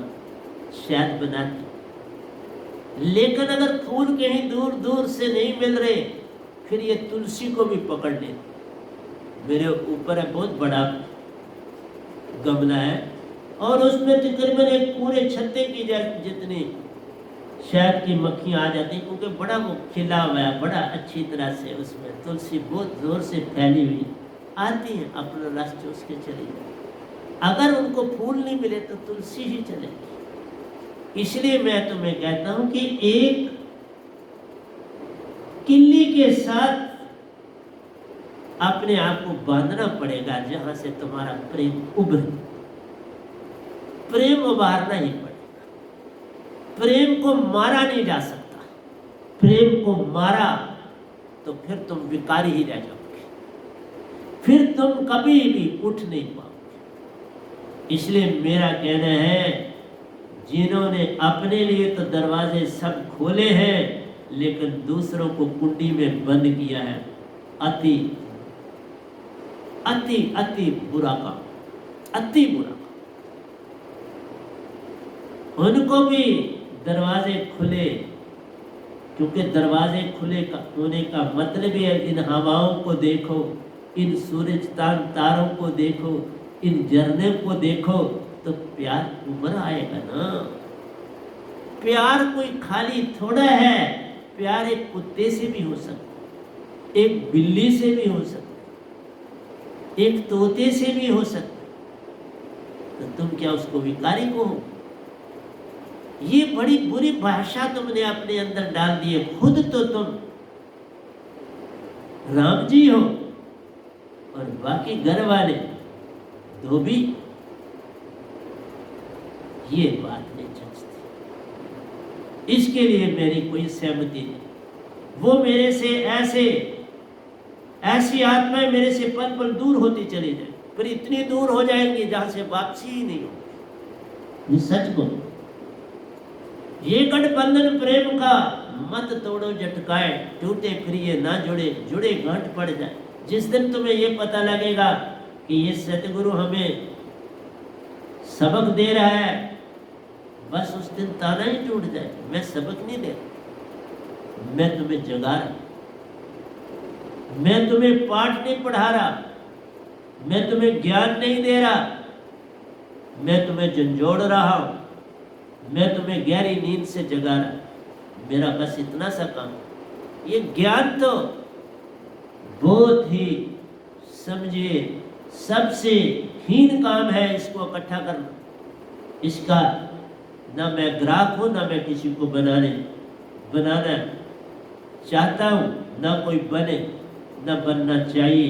[SPEAKER 1] शहद बनाती। लेकिन अगर फूल कहीं दूर दूर से नहीं मिल रहे, फिर ये तुलसी को भी पकड़ लेती। मेरे ऊपर है बहुत बड़ा गमला है और उसमें तकरीबन एक पूरे छत्ते की जितनी शहद की मक्खियाँ आ जाती, क्योंकि बड़ा वो खिला हुआ है, बड़ा अच्छी तरह से उसमें तुलसी बहुत जोर से फैली हुई आती है, अपना रस चूस के चली जाती। अगर उनको फूल नहीं मिले तो तुलसी ही चलेगी। इसलिए मैं तुम्हें कहता हूं कि एक किल्ली के साथ अपने आप को बांधना पड़ेगा, जहां से तुम्हारा प्रेम उभरे। प्रेम उभारना ही पड़ेगा। प्रेम को मारा नहीं जा सकता। प्रेम को मारा तो फिर तुम विकारी ही रह जाओगे, फिर तुम कभी भी उठ नहीं पाओगे। इसलिए मेरा कहना है, जिन्होंने अपने लिए तो दरवाजे सब खोले हैं, लेकिन दूसरों को कुंडी में बंद किया है, अति अति अति बुरा काम, अति बुरा। उनको भी दरवाजे खुले, क्योंकि दरवाजे खुले होने का मतलब ही है इन हवाओं को देखो, इन सूरज तारों को देखो, इन झरने को देखो, तो प्यार उभर आएगा ना। प्यार कोई खाली थोड़ा है, प्यार एक कुत्ते से भी हो सकता, एक बिल्ली से भी हो सकता, एक तोते से भी हो सकता। तो तुम क्या उसको विकारी को हो? ये बड़ी बुरी भाषा तुमने अपने अंदर डाल दी है। खुद तो तुम राम जी हो और बाकी घर वाले धोबी। ये बात नहीं जचती। इसके लिए मेरी कोई सहमति नहीं। वो मेरे से ऐसी आत्माएं मेरे से पल पल दूर होती चली जाए, पर इतनी दूर हो जाएंगी जहां से वापसी ही नहीं होगी। ये सच बोलो। ये गठबंधन प्रेम का मत तोड़ो झटकाए, टूटे फिर ये ना जुड़े, जुड़े गांठ पड़ जाए। जिस दिन तुम्हें ये पता लगेगा कि ये सतगुरु हमें सबक दे रहा है, बस उस दिन ताना ही टूट जाए। मैं सबक नहीं दे रहा, मैं तुम्हें जगा रहा, मैं तुम्हें पाठ नहीं पढ़ा रहा, मैं तुम्हें ज्ञान नहीं दे रहा, मैं तुम्हें झंझोड़ रहा हूं, मैं तुम्हें गहरी नींद से जगा रहा। मेरा बस इतना सा काम। ये ज्ञान तो बहुत ही समझिए सबसे हीन काम है, इसको इकट्ठा करना। इसका ना मैं ग्राहक हूं, ना मैं किसी को बनाना चाहता हूं, ना कोई बने, ना बनना चाहिए।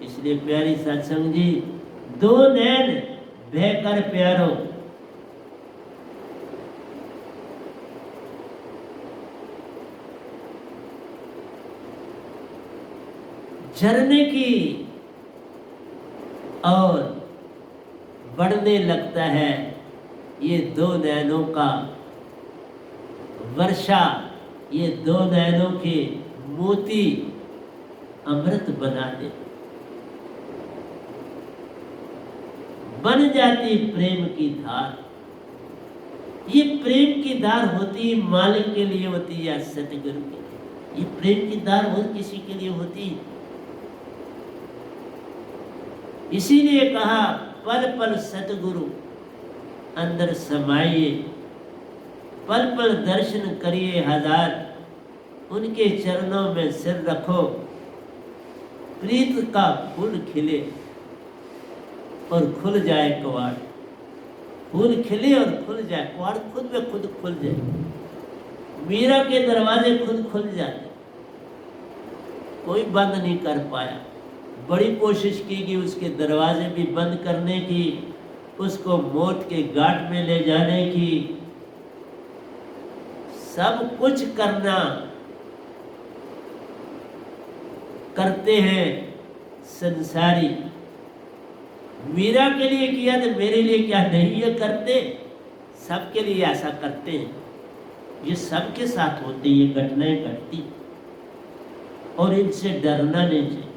[SPEAKER 1] इसलिए प्यारी सत्संग जी, दो नैन बहकर प्यारो, झरने की और बढ़ने लगता है ये दो नैनों का वर्षा। ये दो नैनों के मोती अमृत बना दे, बन जाती प्रेम की धार। ये प्रेम की धार होती है मालिक के लिए होती है या सतगुरु के लिए? ये प्रेम की धार हो किसी के लिए होती है? इसीलिए कहा पल पल सतगुरु अंदर समाइए, पल पल दर्शन करिए हजार, उनके चरणों में सिर रखो, प्रीत का फूल खिले और खुल जाए कवाड़। फूल खिले और खुल जाए, कवाड़ खुद में खुद खुल जाए। मीरा के दरवाजे खुद खुल जाते, कोई बंद नहीं कर पाया। बड़ी कोशिश की कि उसके दरवाजे भी बंद करने की, उसको मौत के घाट में ले जाने की, सब कुछ करते हैं संसारी। मीरा के लिए किया तो मेरे लिए क्या नहीं ये करते? सबके लिए ऐसा करते हैं। ये सबके साथ होती, ये घटनाएं घटती, और इनसे डरना नहीं चाहिए,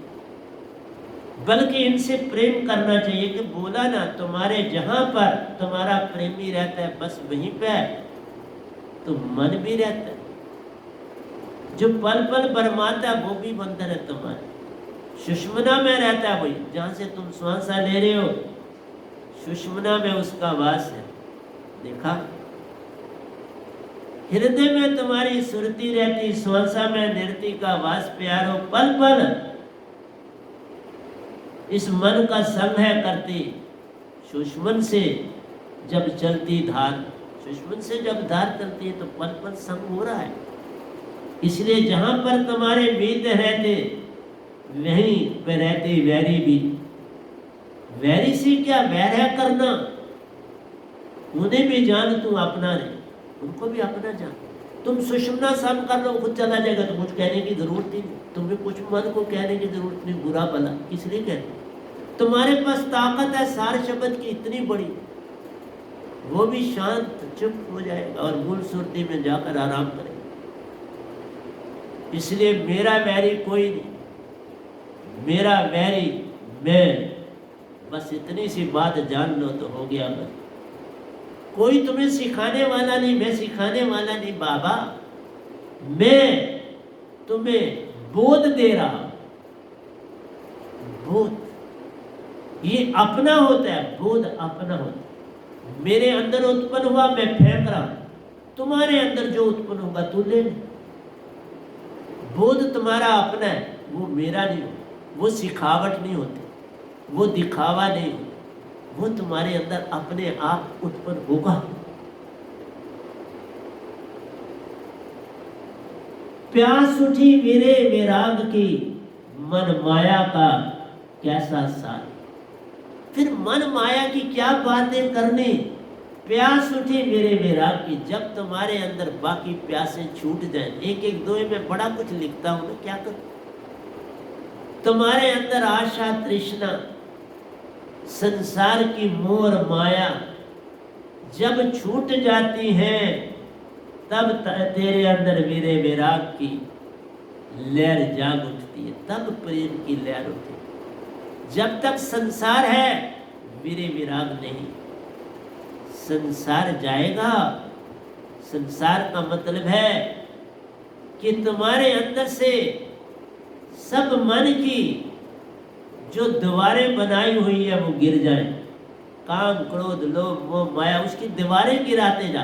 [SPEAKER 1] बल्कि इनसे प्रेम करना चाहिए। कि बोला ना, तुम्हारे जहां पर तुम्हारा प्रेमी रहता है बस वहीं पे तो मन भी रहता है। जो पल पल बरमाता है वो भी बंधन है तुम्हारे। सुषमना में रहता है वही, जहां से तुम श्वासा ले रहे हो, सुषमना में उसका वास है। देखा, हृदय में तुम्हारी सुरती रहती, श्वासा में नृत्य का वास प्यारो। पल पल इस मन का संग है करती, सुषमन से जब चलती धार, सुषमन से जब धार चलती है तो पल पल संग हो रहा है। इसलिए जहां पर तुम्हारे मित्र रहते वहीं पे रहते वैरी भी। वैरी से क्या वैर है करना? उन्हें भी जान तू अपना रे, उनको भी अपना जान। तुम सुषमना सम कर लो, खुद चला जाएगा तो कुछ कहने की जरूरत ही नहीं। तुम्हें कुछ मन को कहने की जरूरत नहीं, बुरा भला किस लिए कहते? तुम्हारे पास ताकत है सार शब्द की इतनी बड़ी, वो भी शांत चुप हो जाएगा और मूल सुरती में जाकर आराम करेगा। इसलिए मेरा वैरी कोई नहीं, मेरा वैरी मैं। बस इतनी सी बात जान लो तो हो गया। बस कोई तुम्हें सिखाने वाला नहीं, मैं सिखाने वाला नहीं बाबा, मैं तुम्हें बोध दे रहा। बोध, ये अपना होता है, बोध अपना होता है। मेरे अंदर उत्पन्न हुआ, मैं फेंक रहा हूं, तुम्हारे अंदर जो उत्पन्न होगा तू ले ले। बोध तुम्हारा अपना है, वो मेरा नहीं हो, वो सिखावट नहीं होती, वो दिखावा नहीं होता, वो तुम्हारे अंदर अपने आप उत्पन्न होगा। प्यास उठी मेरे विराग की, मन माया का कैसा साथ। फिर मन माया की क्या बातें करनी, प्यास उठी मेरे विराग की। जब तुम्हारे अंदर बाकी प्यासे छूट जाए, एक एक दोहे में बड़ा कुछ लिखता हूं ना, क्या करूं। तुम्हारे अंदर आशा तृष्णा संसार की मोह और माया जब छूट जाती है, तब तेरे अंदर मेरे विराग की लहर जाग उठती है, तब प्रेम की लहर उठती है। जब तक संसार है मेरे विराग नहीं। संसार जाएगा, संसार का मतलब है कि तुम्हारे अंदर से सब मन की जो दीवारें बनाई हुई है वो गिर जाए। काम क्रोध लोभ मोह माया, उसकी दीवारें गिराते जा।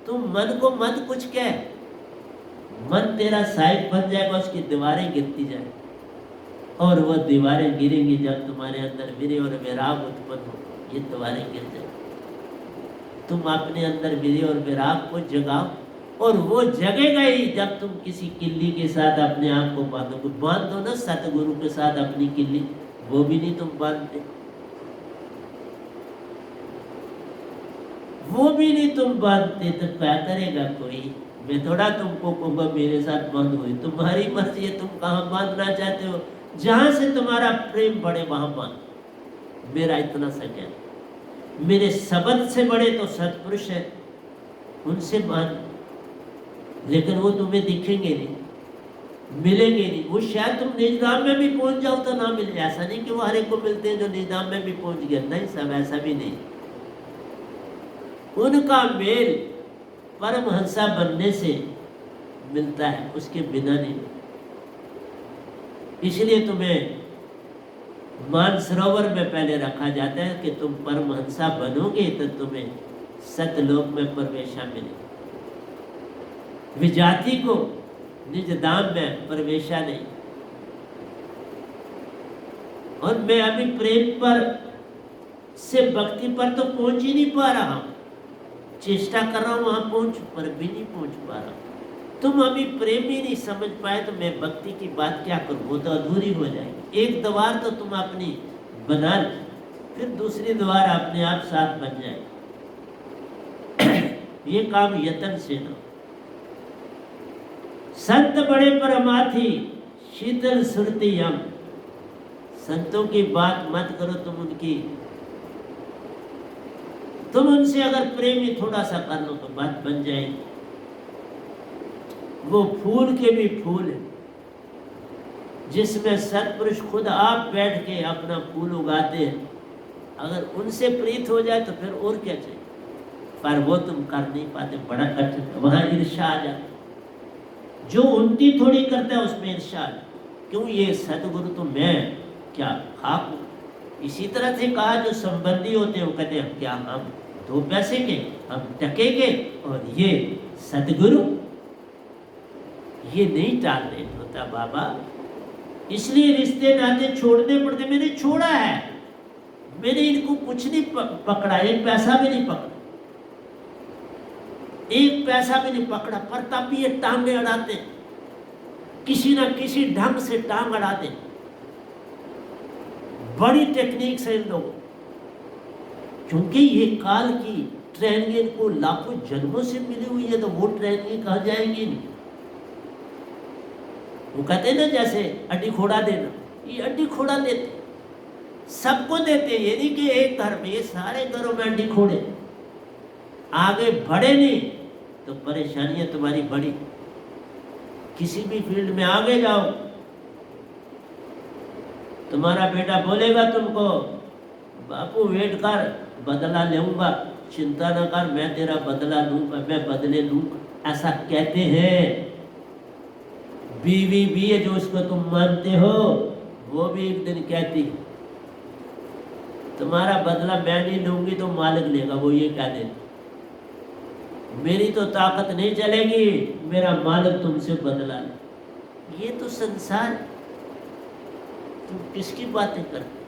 [SPEAKER 1] तुम मन को मत कुछ कह, मन तेरा सहायक बन जाएगा, उसकी दीवारें गिरती जाए। और वह दीवारें गिरेंगी जब तुम्हारे अंदर मेरे और विराग उत्पन्न हो, ये दीवारें गिर जाए। तुम अपने अंदर मेरे और विराग को जगाओ, और वो जगेगा ही जब तुम किसी किल्ली के साथ अपने आप को बांधोगे। बांध दो ना सतगुरु के साथ अपनी किल्ली, वो भी नहीं तुम बांधते, वो भी नहीं तुम बांधते, तो क्या करेगा कोई। मैं थोड़ा तुमको कहूँगा मेरे साथ बांध हुई, तुम्हारी मर्जी है, तुम कहाँ बांधना चाहते हो। जहां से तुम्हारा प्रेम बढ़े वहां बांध। मेरा इतना सा ज्ञान, मेरे शब्द से बड़े तो सत्पुरुष है, उनसे बांध। लेकिन वो तुम्हें दिखेंगे नहीं, मिलेंगे नहीं। वो शायद तुम निजधाम में भी पहुंच जाओ तो ना मिले। ऐसा नहीं कि वो हर एक को मिलते हैं जो निजधाम में भी पहुंच गया, नहीं, सब ऐसा भी नहीं। उनका मेल परमहंसा बनने से मिलता है, उसके बिना नहीं। इसलिए तुम्हें मानसरोवर में पहले रखा जाता है कि तुम परमहंसा बनोगे तो तुम्हें सतलोक में प्रवेशा मिलेगा। विजाति को निज धाम में प्रवेशा नहीं। और मैं अभी प्रेम पर से भक्ति पर तो पहुंच ही नहीं पा रहा हूं, चेष्टा कर रहा हूं वहां पहुंच, पर भी नहीं पहुंच पा रहा। तुम अभी प्रेम ही नहीं समझ पाए तो मैं भक्ति की बात क्या करूं, वो तो अधूरी हो जाएगी। एक द्वार तो तुम अपनी बना लो, फिर दूसरी द्वार अपने आप साथ बन जाए। ये काम यत्न से ना। संत बड़े परमार्थी शीतल सुरति यम। संतों की बात मत करो तुम उनसे अगर प्रेम ही थोड़ा सा कर लो तो बात बन जाएगी। वो फूल के भी फूल है, जिसमें सत्पुरुष खुद आप बैठ के अपना फूल उगाते हैं। अगर उनसे प्रीत हो जाए तो फिर और क्या चाहिए, पर वो तुम कर नहीं पाते, बड़ा कठिन है। वहां ईर्ष्या आ जाती, जो उनकी थोड़ी करता है उसमें ईर्ष्या। क्यों, ये सतगुरु तो मैं क्या खाक हूं। इसी तरह से कहा जो संबंधी होते हैं वो कहते हैं क्या हम 2 पैसे के, हम टके के, और ये सतगुरु, ये नहीं टालने होता बाबा। इसलिए रिश्ते नाते छोड़ने पड़ते। मैंने छोड़ा है, मैंने इनको कुछ नहीं पकड़ा, 1 पैसा भी नहीं पकड़ा, 1 पैसा भी नहीं पकड़ा, पर तब भी ये टांगे अड़ाते, किसी ना किसी ढंग से टांग अड़ाते। बड़ी टेक्निक से इन लोगों, क्योंकि ये काल की ट्रेनिंग इनको लाखों जन्मों से मिली हुई है, तो वो ट्रेनिंग कहाँ जाएंगी नहीं। वो कहते हैं ना जैसे अड्डी खोड़ा देना, ये अड्डी खोड़ा देते, सबको देते। ये नहीं कि एक घर में, ये सारे घरों में अड्डी खोड़े। आगे बढ़े नहीं तो परेशानियां तुम्हारी बड़ी। किसी भी फील्ड में आगे जाओ, तुम्हारा बेटा बोलेगा तुमको बापू वेट कर, बदला लूंगा, चिंता न कर, मैं तेरा बदला लूंगा, मैं बदले लूंगा, ऐसा कहते हैं। बीवी भी है जो उसको तुम मानते हो, वो भी एक दिन कहती तुम्हारा बदला मैं नहीं लूंगी तो मालिक लेगा, वो ये कह देती मेरी तो ताकत नहीं चलेगी, मेरा मालिक तुमसे बदला ले। ये तो संसार है, तुम किसकी बातें करते?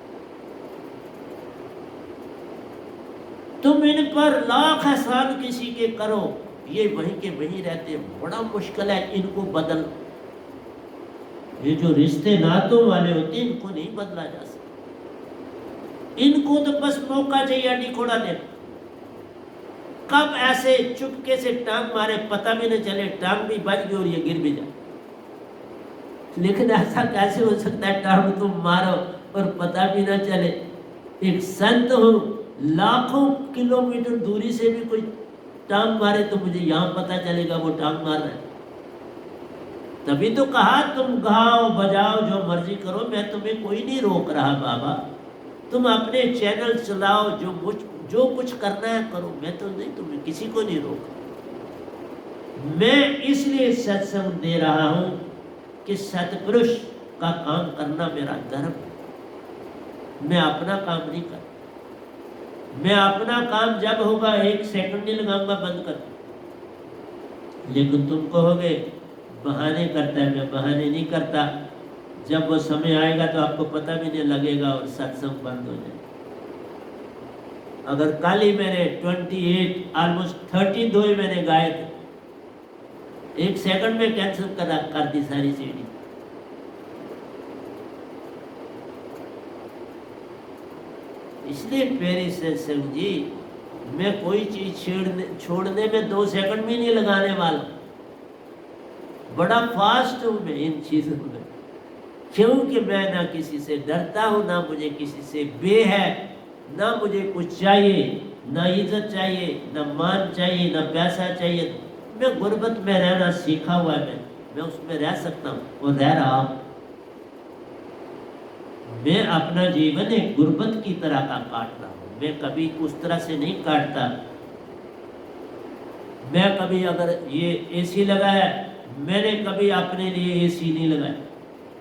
[SPEAKER 1] तुम इन पर लाख एहसान किसी के करो, ये वहीं के वहीं रहते, बड़ा मुश्किल है इनको बदल। ये जो रिश्ते नातों वाले होते हैं इनको नहीं बदला जा सकता, इनको तो बस मौका चाहिए अड्डी खोड़ा दे। कब ऐसे चुपके से टांग मारे पता भी न चले, टांग भी बच गई और ये गिर भी जाए। लेकिन ऐसा कैसे हो सकता है टांग तुम मारो और पता भी ना चले? एक संत हो, लाखों किलोमीटर दूरी से भी कोई टांग मारे तो मुझे यहाँ पता चलेगा वो टांग मार रहा है। तभी तो कहा तुम गाओ बजाओ जो मर्जी करो, मैं तुम्हें कोई नहीं रोक रहा बाबा। तुम अपने चैनल चलाओ, जो कुछ करना है करो, मैं तो नहीं, तुम्हें किसी को नहीं रोक। मैं इसलिए सत्संग दे रहा हूं कि सतपुरुष का काम करना मेरा धर्म है। मैं अपना काम नहीं करता। मैं अपना काम जब होगा 1 सेकंड नहीं लगाऊंगा, बंद कर। लेकिन तुम कहोगे बहाने करता है, मैं बहाने नहीं करता। जब वो समय आएगा तो आपको पता भी नहीं लगेगा और सत्संग बंद हो जाएगा। अगर कल ही मैंने 28 ऑलमोस्ट 30 दोहे मैंने गाए थे, 1 सेकंड में कैंसिल कर दी सारी सीढ़ी। इसलिए प्यारे सत्संग जी, मैं कोई चीज छोड़ने में 2 सेकंड भी नहीं लगाने वाला। बड़ा फास्ट हूं मैं इन चीजों में, क्योंकि मैं ना किसी से डरता हूं, ना मुझे किसी से बे है, ना मुझे कुछ चाहिए, ना इज्जत चाहिए, ना मान चाहिए, ना पैसा चाहिए। मैं गुर्बत में रहना सीखा हुआ है, मैं उसमें रह सकता हूँ और रह रहा हूँ। मैं अपना जीवन एक गुर्बत की तरह का काट रहा हूँ, मैं कभी उस तरह से नहीं काटता। मैं कभी अगर ये एसी लगाया, मैंने कभी अपने लिए एसी नहीं लगाया।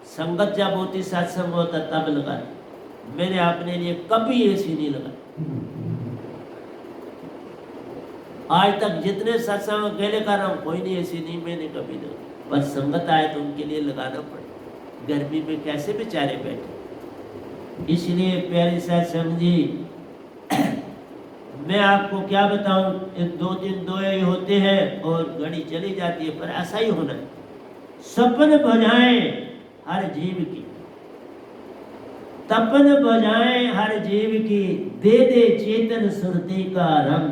[SPEAKER 1] संगत जब होती, सत्संग होता तब लगाया, मैंने अपने लिए कभी एसी नहीं लगाया। आज तक जितने सत्संग अकेले कर रहा हूँ, कोई नहीं एसी नहीं मैंने कभी लगाया। बस संगत आए तो उनके लिए लगाना पड़े, गर्मी में कैसे बेचारे बैठे। इसलिए प्यारे सत्संग जी, मैं आपको क्या बताऊं, 2-3 दोहे होते हैं और घड़ी चली जाती है, पर ऐसा ही होना है। सपन बजाएं हर जीव की, तपन बजाएं हर जीव की, दे दे चेतन सुरती का रंग।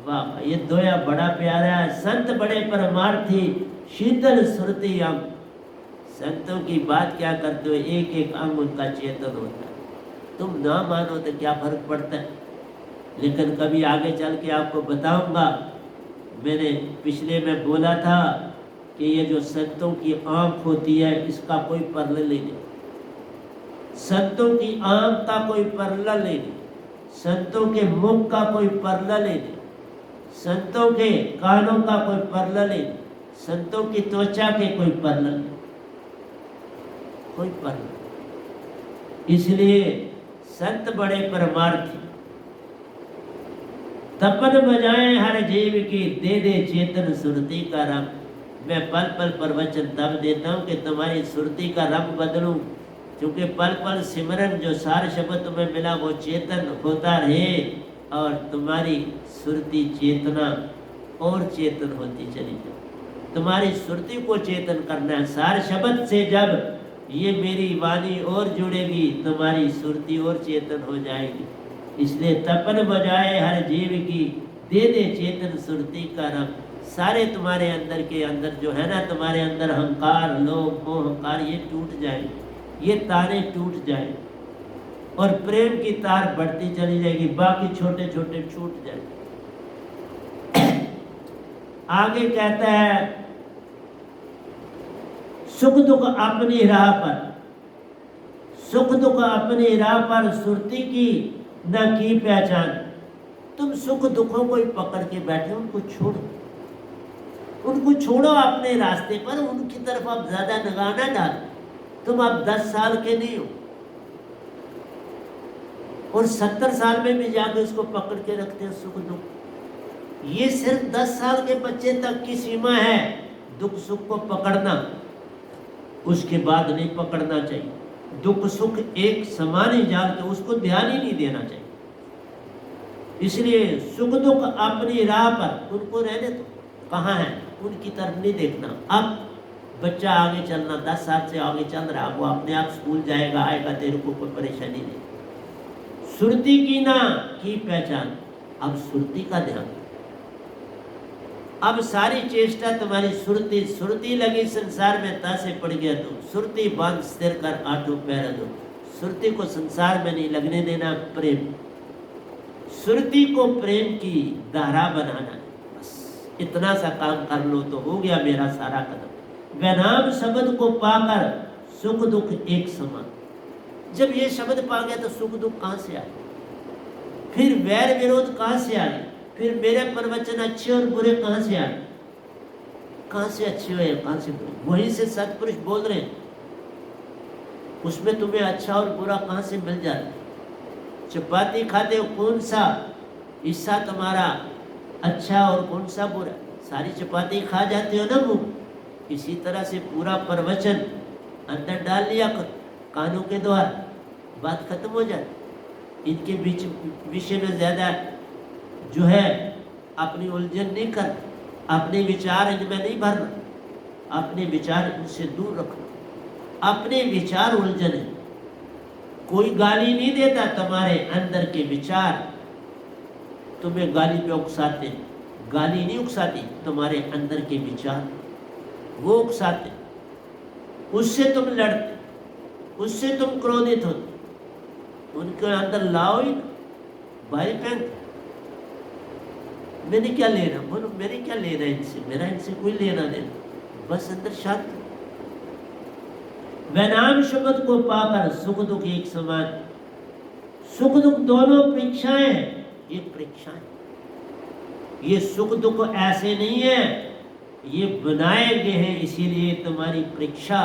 [SPEAKER 1] वाह, ये दोया बड़ा प्यारा है। संत बड़े परमार्थी, शीतल सुरती अंग। संतों की बात क्या करते हो, एक एक अंग उनका चेतन होता है। तुम ना मानो तो क्या फर्क पड़ता है, लेकिन कभी आगे चल के आपको बताऊंगा। मैंने पिछले में बोला था कि ये जो संतों की आंख होती है, इसका कोई पैरेलल नहीं। संतों की आंख का कोई पैरेलल नहीं, संतों के मुख का कोई पैरेलल नहीं, संतों के कानों का कोई पैरेलल नहीं, संतों की त्वचा के कोई पैरेलल नहीं, कोई पैरेलल। इसलिए संत बड़े परमार्थी, तपन बजाएं हर जीव की, दे दे चेतन सुरती का रंग। मैं पल पल प्रवचन तब देता हूँ कि तुम्हारी सुरती का रंग बदलूं, क्योंकि पल पल सिमरन जो सार शब्द तुम्हें मिला वो चेतन होता रहे और तुम्हारी सुरती चेतना और चेतन होती चली जाए। तुम्हारी सुरती को चेतन करना है। सार शब्द से जब ये मेरी वाणी और जुड़ेगी, तुम्हारी सुरती और चेतन हो जाएगी। इसलिए तपन बजाए हर जीव की, दे दे चेतन सुरती का रंग। सारे तुम्हारे अंदर के अंदर जो है ना, तुम्हारे अंदर अहंकार, लोभ, मोह, हंकार, ये टूट जाए, ये तारे टूट जाए और प्रेम की तार बढ़ती चली जाएगी, बाकी छोटे छोटे छूट जाए। आगे कहता है, सुख दुख अपनी राह पर, सुख दुख अपनी राह पर, सुरती की न की पहचान। तुम सुख दुखों को ही पकड़ के बैठे, उनको छोड़ो, उनको छोड़ो अपने रास्ते पर, उनकी तरफ आप ज्यादा निगाह न डालो। तुम अब 10 साल के नहीं हो, और 70 साल में भी जाके उसको पकड़ के रखते हैं सुख दुख। ये सिर्फ 10 साल के बच्चे तक की सीमा है दुख सुख को पकड़ना, उसके बाद नहीं पकड़ना चाहिए। दुख सुख एक समान ही जानते, उसको ध्यान ही नहीं देना चाहिए। इसलिए सुख दुख अपनी राह पर उनको रहने दो, कहाँ है उनकी तरफ नहीं देखना। अब बच्चा आगे चलना, 10 साल से आगे चल रहा, वो अपने आप स्कूल जाएगा आएगा, तेरे को कोई परेशानी नहीं। सुरती की ना की पहचान, अब सुरती का ध्यान। अब सारी चेष्टा तुम्हारी सुरती, सुरती लगी संसार में तासे पड़ गया तो सुरती बांध स्थिर कर आठों पैर दो। सुरती को संसार में नहीं लगने देना, प्रेम, सुरती को प्रेम की धारा बनाना, बस इतना सा काम कर लो तो हो गया मेरा सारा कदम। वैनाम शब्द को पाकर सुख दुख एक समान। जब ये शब्द पा गया तो सुख दुख कहां से आए, फिर वैर विरोध कहां से आए, फिर मेरे प्रवचन अच्छे और बुरे कहां से आए, कहां से अच्छे हुए कहां से बुरे, वहीं से सत्पुरुष बोल रहे हैं, उसमें तुम्हें अच्छा और बुरा कहां से मिल जाता है। चपाती खाते हो, कौन सा हिस्सा तुम्हारा अच्छा और कौन सा बुरा, सारी चपाती खा जाते हो ना मुंह। इसी तरह से पूरा प्रवचन अंदर डाल लिया कानों के द्वारा, बात खत्म हो जाती। इनके बीच विषय में ज्यादा जो है अपनी उलझन नहीं कर, अपने विचार इनमें नहीं भरना, अपने विचार इनसे दूर रखना। अपने विचार उलझन है, कोई गाली नहीं देता, तुम्हारे अंदर के विचार तुम्हें गाली पे उकसाते, गाली नहीं उकसाती, तुम्हारे अंदर के विचार वो उकसाते, उससे तुम लड़ते, उससे तुम क्रोधित होते, उनके अंदर लाओ ही भाई बहन, मैंने क्या लेना, बोलो मेरे क्या लेना इनसे, मेरा इनसे कोई लेना देना, बस अंदर शांति। वैनाम शब्द को पाकर सुख दुख एक समान। सुख दुख दोनों परीक्षाएं हैं, ये परीक्षाएं, ये सुख दुख ऐसे नहीं है, ये बनाए गए हैं इसीलिए तुम्हारी परीक्षा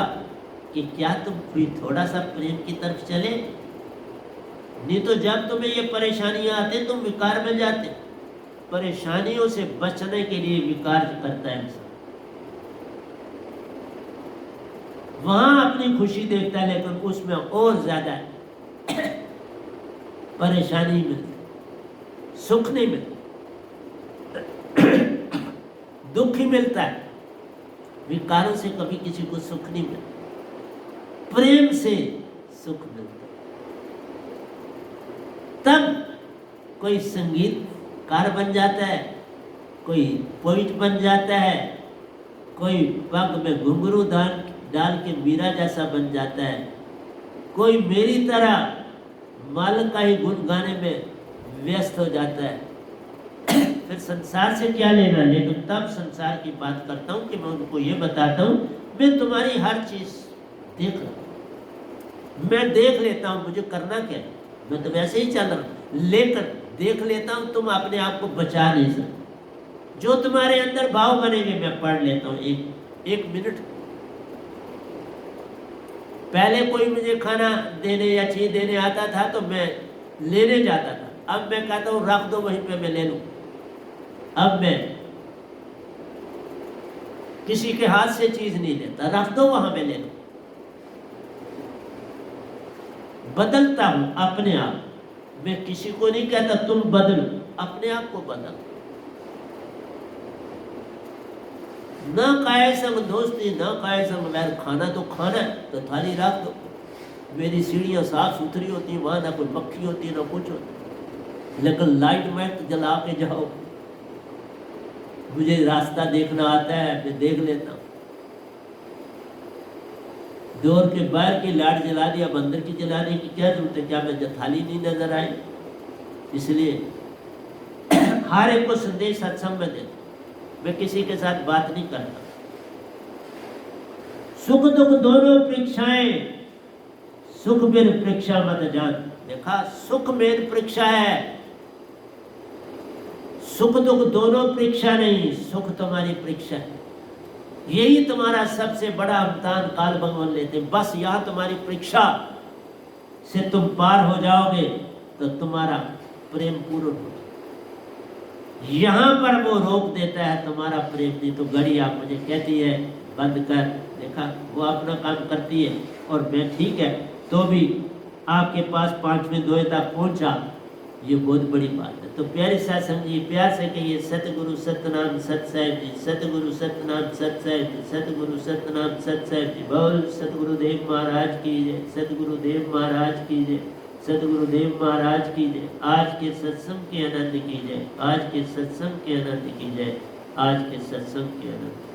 [SPEAKER 1] कि क्या तुम कोई थोड़ा सा प्रेम की तरफ चले। नहीं तो जब तुम्हें ये परेशानियां आते तुम विकार में जाते। परेशानियों से बचने के लिए विकार करता है इंसान, वहां अपनी खुशी देखता है, लेकिन उसमें और ज्यादा परेशानी मिलती, सुख नहीं मिलता, दुख ही मिलता है। विकारों से कभी किसी को सुख नहीं मिलता, प्रेम से सुख मिलता। तब कोई संगीतकार बन जाता है, कोई पोइट बन जाता है, कोई पग में घुंघरू डाल के मीरा जैसा बन जाता है, कोई मेरी तरह माल का ही गुण गाने में व्यस्त हो जाता है। फिर संसार से क्या लेना, लेकिन तब संसार की बात करता हूँ कि मैं उनको ये बताता हूँ, मैं तुम्हारी हर चीज देख रहा हूँ, मैं देख लेता हूँ मुझे करना क्या है, मैं तो वैसे ही चल रहा हूँ, लेकर देख लेता हूँ तुम अपने आप को बचा नहीं सकते। जो तुम्हारे अंदर भाव बनेंगे मैं पढ़ लेता हूँ एक मिनट। पहले कोई मुझे खाना देने या चीज देने आता था तो मैं लेने जाता था, अब मैं कहता हूँ रख दो वहीं पे मैं ले लूँ। अब मैं किसी के हाथ से चीज नहीं लेता, रख दो वहां में ले लो। बदलता हूं अपने आप, मैं किसी को नहीं कहता तुम बदलो, अपने आप को बदल। ना काहे संग दोस्ती ना काहे संग वैर, खाना तो खाना है तो थाली रख दो। मेरी सीढ़ियां साफ सुथरी होती, वहां ना कोई मक्खी होती ना कुछ होती, लेकिन लाइट वाइट जला के जाओ। मुझे रास्ता देखना आता है, मैं देख लेता हूँ। डोर के बाहर की लाइट जला दी, अब अंदर की जलाने की क्या जरूरत है, क्या मैं थाली नहीं नजर आई। इसलिए हर एक को संदेश सत्संग में देता, मैं किसी के साथ बात नहीं करता। सुख दुख दोनों परीक्षाएं, सुख मेरी परीक्षा मत जान। देखा, सुख मेरी परीक्षा है, सुख दुख दोनों परीक्षा नहीं, सुख तुम्हारी परीक्षा है। यही तुम्हारा सबसे बड़ा अवतार काल भगवान लेते हैं। बस यहाँ तुम्हारी परीक्षा से तुम पार हो जाओगे तो तुम्हारा प्रेम पूर्ण हो। यहाँ पर वो रोक देता है तुम्हारा प्रेम, नहीं तो घड़ी आप मुझे कहती है बंद कर, देखा वो अपना काम करती है और मैं ठीक है तो भी आपके पास 5वें दोहे तक पहुंचा, ये बहुत बड़ी बात है। तो प्यारे सत्संग जी, प्यार से कहिए सतगुरु सतनाम सत साहिब जी, सतगुरु सतनाम सत साहिब जी, सतगुरु सतनाम सत साहिब जी। बोल सतगुरुदेव महाराज की जय, सतगुरुदेव महाराज की जय, सतगुरुदेव महाराज की जय। आज के सत्संग के आनंद की जय, आज के सत्संग के आनंद की जय, आज के सत्संग के आनंद।